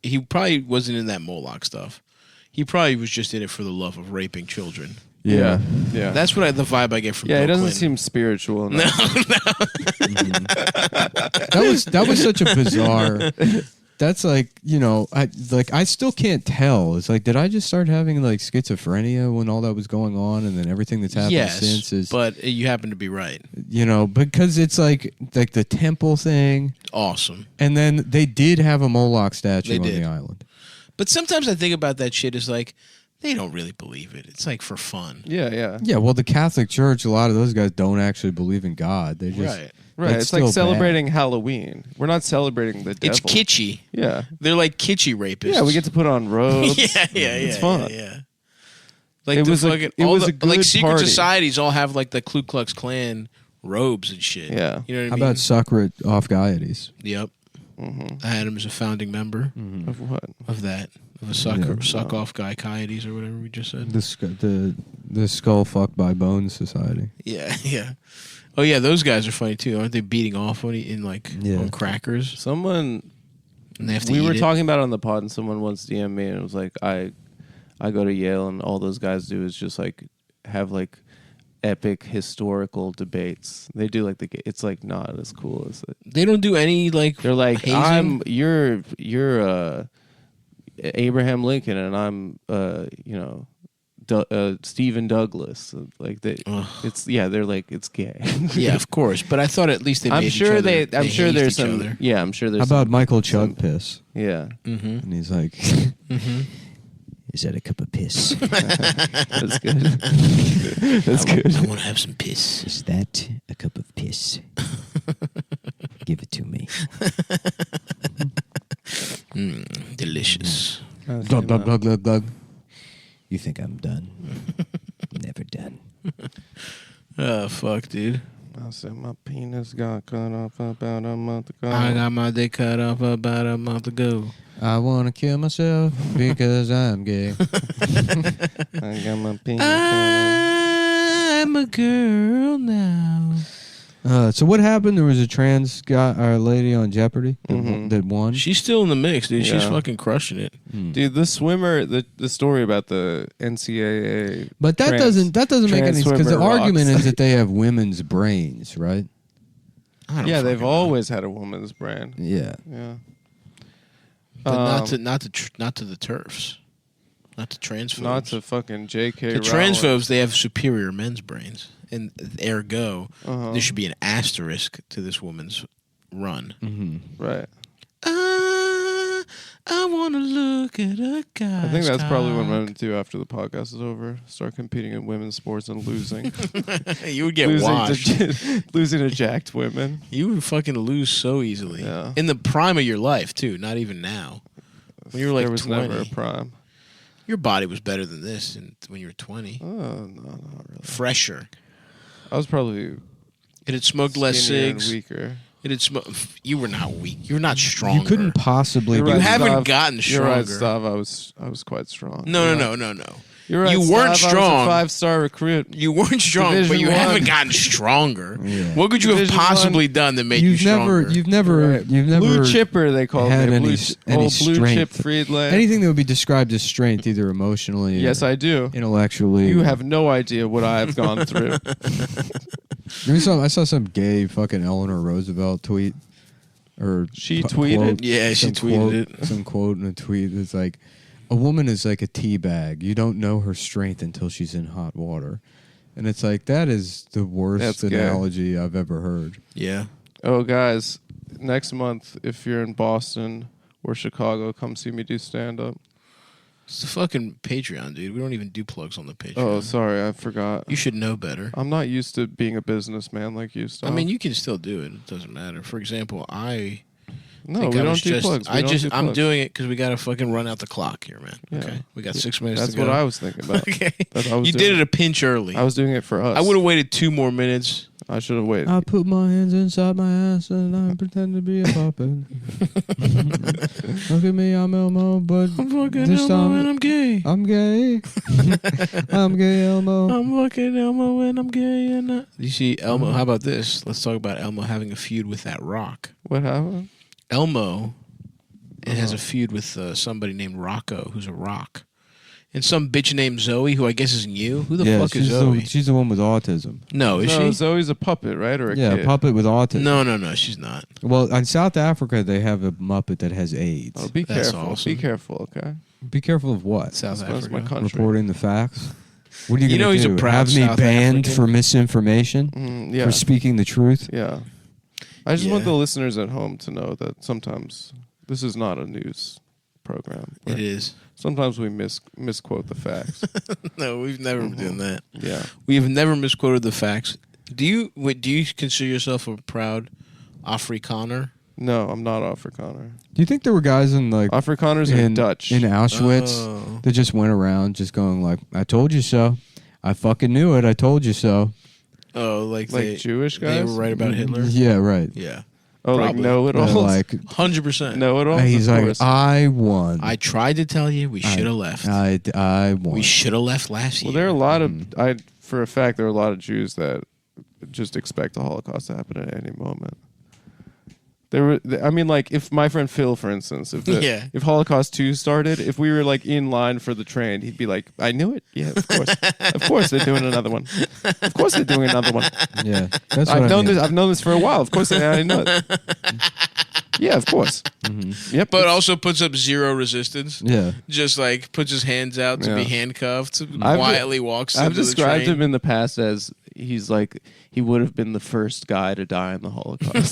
He probably wasn't in that Moloch stuff. He probably was just in it for the love of raping children. Yeah. That's what the vibe I get from. Yeah, Bill it doesn't Clinton. seem spiritual enough. That was such a bizarre. That's like, you know, I still can't tell. It's like, did I just start having like schizophrenia when all that was going on, and then everything that's happened since is? But you happen to be right. You know, because it's like the temple thing. Awesome. And then they did have a Moloch statue on did. the island. But sometimes I think about that shit as like they don't really believe it. It's like for fun. Yeah. Yeah, well, the Catholic Church, a lot of those guys don't actually believe in God. They just Right. That's It's like still celebrating Halloween. We're not celebrating the devil. It's kitschy. Yeah. They're like kitschy rapists. Yeah, we get to put on robes. yeah. It's fun. Yeah. Like It the was a- fucking it all was the, a good like secret party. societies all have like the Ku Klux Klan robes and shit. Yeah. You know what I How mean? about sucker it off Gaiety? Yep. I had him as a founding member Of what? of that. Of a suck off guy coyotes or whatever we just said. The Skull Fuck by Bones Society. Yeah. Oh yeah, those guys are funny too. Aren't they beating off on crackers? Someone And they have to we eat were it? talking about it on the pod, and someone once DM'd me, and it was like, I go to Yale, and all those guys do is just like have like epic historical debates. They do like it's like not as cool as it. They don't do any like. They're like, hazing? you're Abraham Lincoln, and I'm Stephen Douglas. Like they're like it's gay. Yeah, of course. But I thought at least they. Made each other, they I'm sure hazed there's each some. other. Yeah, I'm sure there's. How about some, Michael Chug Piss? Yeah, And he's like, is that a cup of piss? that's good. That's good. I want to have some piss. Is that a cup of piss? Give it to me. Delicious. Glug, glug, glug, glug, glug. You think I'm done? Never done. Oh fuck, dude! I said my penis got cut off about a month ago. I got my dick cut off about a month ago. I want to kill myself because I'm gay. I got my penis cut I'm a girl now. So what happened? There was a trans guy or lady on Jeopardy that won. She's still in the mix, dude. She's Yeah. fucking crushing it. off. Dude, the swimmer, the story about the NCAA. But that doesn't make any sense because the swimmer argument rocks. is that they have women's brains, right? I don't Yeah, they've fucking know. always had a woman's brand. Yeah. Yeah. But not to the turfs, not to transphobes. Not to fucking J.K. the Rowling. transphobes. They have superior men's brains, and ergo, Uh-huh. there should be an asterisk to this woman's run. Right. I want to look at a guy. I think that's probably what I'm going to do after the podcast is over. Start competing in women's sports and losing. You would get losing washed. losing to jacked women. You would fucking lose so easily. Yeah. In the prime of your life, too. Not even now. When you were like there was 20. never a prime. Your body was better than this when you were 20. Oh, no, not really. Fresher. I was probably It had smoked less skinnier and cigs. weaker. It had You were not weak. You're not stronger. You couldn't possibly. You're You right, haven't Stav. gotten You're right, stronger. Stav. I was quite strong. No. You're right, You Stav. weren't I was strong. a 5-star recruit. You weren't strong, but Division you I. haven't gotten stronger. Yeah. What could you have Division possibly done that made you You've stronger? never Blue chipper, they call had it. any Blue, any old blue chip strength. Friedland. anything that would be described as strength, either emotionally, Yes, or I do. intellectually. You have no idea what I have gone through. I saw some gay fucking Eleanor Roosevelt tweet, or She quote, tweeted? Yeah, she some tweeted quote, some quote in a tweet that's like, "A woman is like a tea bag. You don't know her strength until she's in hot water," and it's like that is the worst That's gay. analogy I've ever heard. Yeah. Oh, guys, next month, if you're in Boston or Chicago, come see me do stand-up. It's the fucking Patreon, dude. We don't even do plugs on the Patreon. Oh, sorry, I forgot. You should know better. I'm not used to being a businessman like you, Stav. I mean, you can still do it. It doesn't matter. For example, I No, we don't do plugs. I'm doing it because we got to fucking run out the clock here, man. Yeah. Okay, we got 6 minutes. That's to go. what I was thinking about. Okay, you did it a pinch early. I was doing it for us. I would have waited 2 more minutes. I should have waited. I put my hands inside my ass and I pretend to be a puppet. Look at me, I'm Elmo, but I'm fucking this Elmo time and I'm gay. I'm gay. I'm gay, Elmo. I'm fucking Elmo and I'm gay. And you see, Elmo. How about this? Let's talk about Elmo having a feud with that rock. What happened? Elmo has a feud with somebody named Rocco, who's a rock. And some bitch named Zoe, who I guess isn't you. Who the fuck is Zoe? She's the one with autism. No, is she? Zoe's a puppet, right? Or a kid? A puppet with autism. No, she's not. Well, in South Africa, they have a Muppet that has AIDS. Oh, be That's careful. awesome. Be careful, okay? Be careful of what? South That's Africa. my country. Reporting the facts. What are you, You know gonna he's do? a proud Have me South banned African? for misinformation? Yeah. For speaking the truth? Yeah. I just Yeah. want the listeners at home to know that sometimes this is not a news program. It is. Sometimes we misquote the facts. No, we've never done that. Yeah. We have never misquoted the facts. Do you consider yourself a proud Afrikaner? No, I'm not Afrikaner. Do you think there were guys in like Afrikaners are Dutch. in Auschwitz Oh. that just went around just going like, "I told you so. I fucking knew it. I told you so." Oh, like Jewish They guys? were right about Hitler. Yeah, right. Yeah, Oh, like probably. know-it-alls? Like 100%. Know-it-alls? he's Of like, course. "I won. I tried to tell you we should have left. I won." We should have left last year. Well, there are a lot of... for a fact, there are a lot of Jews that just expect the Holocaust to happen at any moment. I mean, like, if my friend Phil, for instance, if Holocaust 2 started, if we were, like, in line for the train, he'd be like, I knew it. Yeah, of course. Of course they're doing another one. Of course they're doing another one. Yeah, that's what I've known mean. this. I've known this for a while. Of course I know it. Yeah, of course. Yep. but also puts up zero resistance. Yeah. Just like puts his hands out to be Yeah. handcuffed. Quietly walks. I've into the described train. him in the past as he would have been the first guy to die in the Holocaust.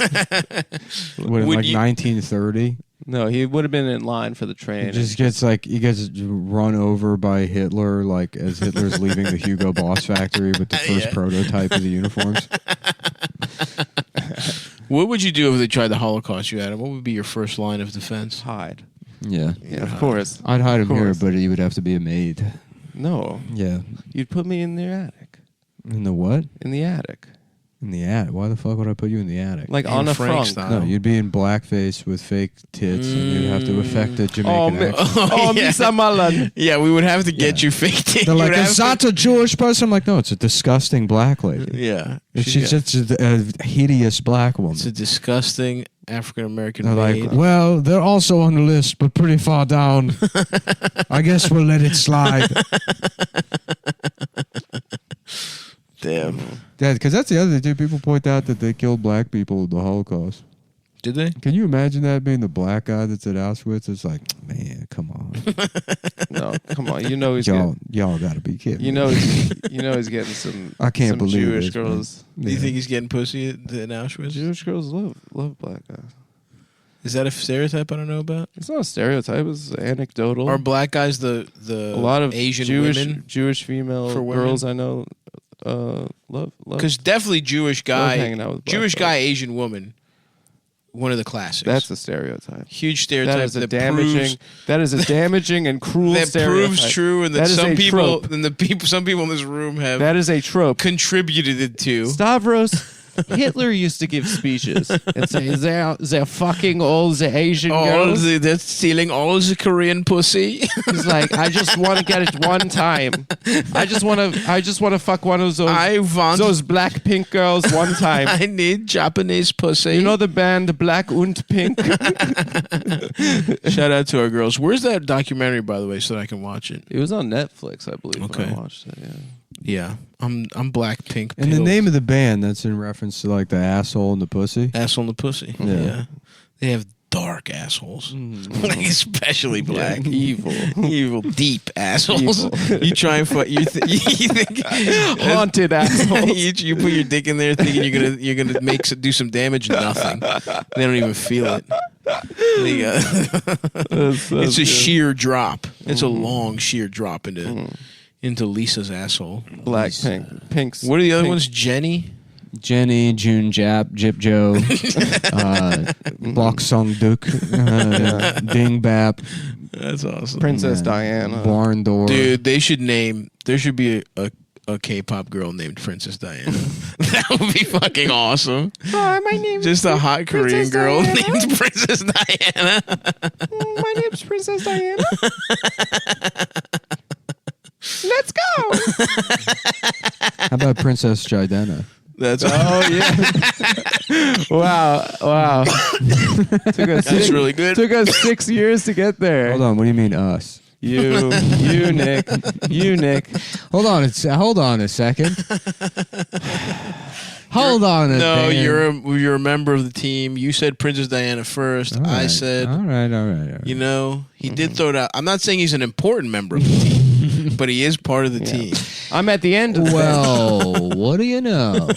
What, in Would like you- 1930? No, he would have been in line for the train. He gets run over by Hitler, like as Hitler's leaving the Hugo Boss factory with the first Yeah. prototype of the uniforms. What would you do if they tried to Holocaust you, Adam? What would be your first line of defense? hide. Yeah, Yeah, of course. I'd hide him here, course. but he would have to be a maid. No, Yeah, you'd put me in the attic. in the what? In the attic, In the attic. Why the fuck would I put you in the attic? like Anne on a Frank front. style. No, you'd be in blackface with fake tits, and you'd have to affect a Oh, Jamaican accent. yeah. Mr. Mullen. Yeah, we would have to get you faked in. They're You like, would is have that a Jewish person? I'm like, no, it's a disgusting black lady. to- Yeah. She's just a hideous black woman. It's a disgusting African American They're maid. like, well, they're also on the list, but pretty far down. I guess we'll let it slide. Damn. Yeah, because that's the other thing, too. People point out that they killed black people in the Holocaust. Did they? Can you imagine that being the black guy that's at Auschwitz? It's like, man, come on. No, come on. You know he's y'all getting, got to be kidding. you know he's getting some. I can't some believe Jewish this, man. girls. Do you think he's getting pussy in Auschwitz? Jewish girls love black guys? Is that a stereotype I don't know about? It's not a stereotype. It's anecdotal. Are black guys the a lot of Asian Jewish female for women? girls I know love. Because definitely Jewish guy, hanging out with black Jewish folks. guy, Asian woman, one of the classics. That's a stereotype. huge stereotype That is a that damaging. proves, That is a damaging and cruel that stereotype. proves true, and that, That is some a people, trope. and some people in this room have That is a trope. contributed it to. Stavros, Hitler used to give speeches and say they're fucking all the Asian girls. They're stealing all the Korean pussy. He's like, I just want to get it one time. I just want to fuck one of I want. those black pink girls one time. I need Japanese pussy. You know the band Black und Pink? Shout out to our girls. Where's that documentary, by the way, so that I can watch it? It was on Netflix, I believe. Okay. When I watched it. Yeah. Yeah, I'm black pink. And the pilled. name of the band, that's in reference to like the asshole and the pussy. asshole and the pussy. Yeah. They have dark assholes, like especially black. Evil. Evil, deep assholes. Evil. You try and you think Haunted assholes. you put your dick in there thinking you're gonna do some damage. Nothing. They don't even feel it. It's a sheer drop. It's a long sheer drop into Lisa's asshole. Black pink. Pink's. What are the other pink. ones? Jenny. Jenny, June Jap, Jip Joe, Bok Song Duk, Ding Bap, That's awesome. Princess Diana. Barn Door. Dude, there should be a K-pop girl named Princess Diana. That would be fucking awesome. Hi, my name Just a hot Korean Princess girl Diana. named Princess Diana. My name's Princess Diana. Let's go. How about Princess Jidana? That's Wow. That's really good. Took us 6 years to get there. Hold on, what do you mean us? You, Nick. Hold on a second. Hold on a No, damn- you're a member of the team. You said Princess Diana first. All right, I said, all right. you know, he did throw it out. I'm not saying he's an important member of the team, but he is part of the team. I'm at the end of Well, what do you know?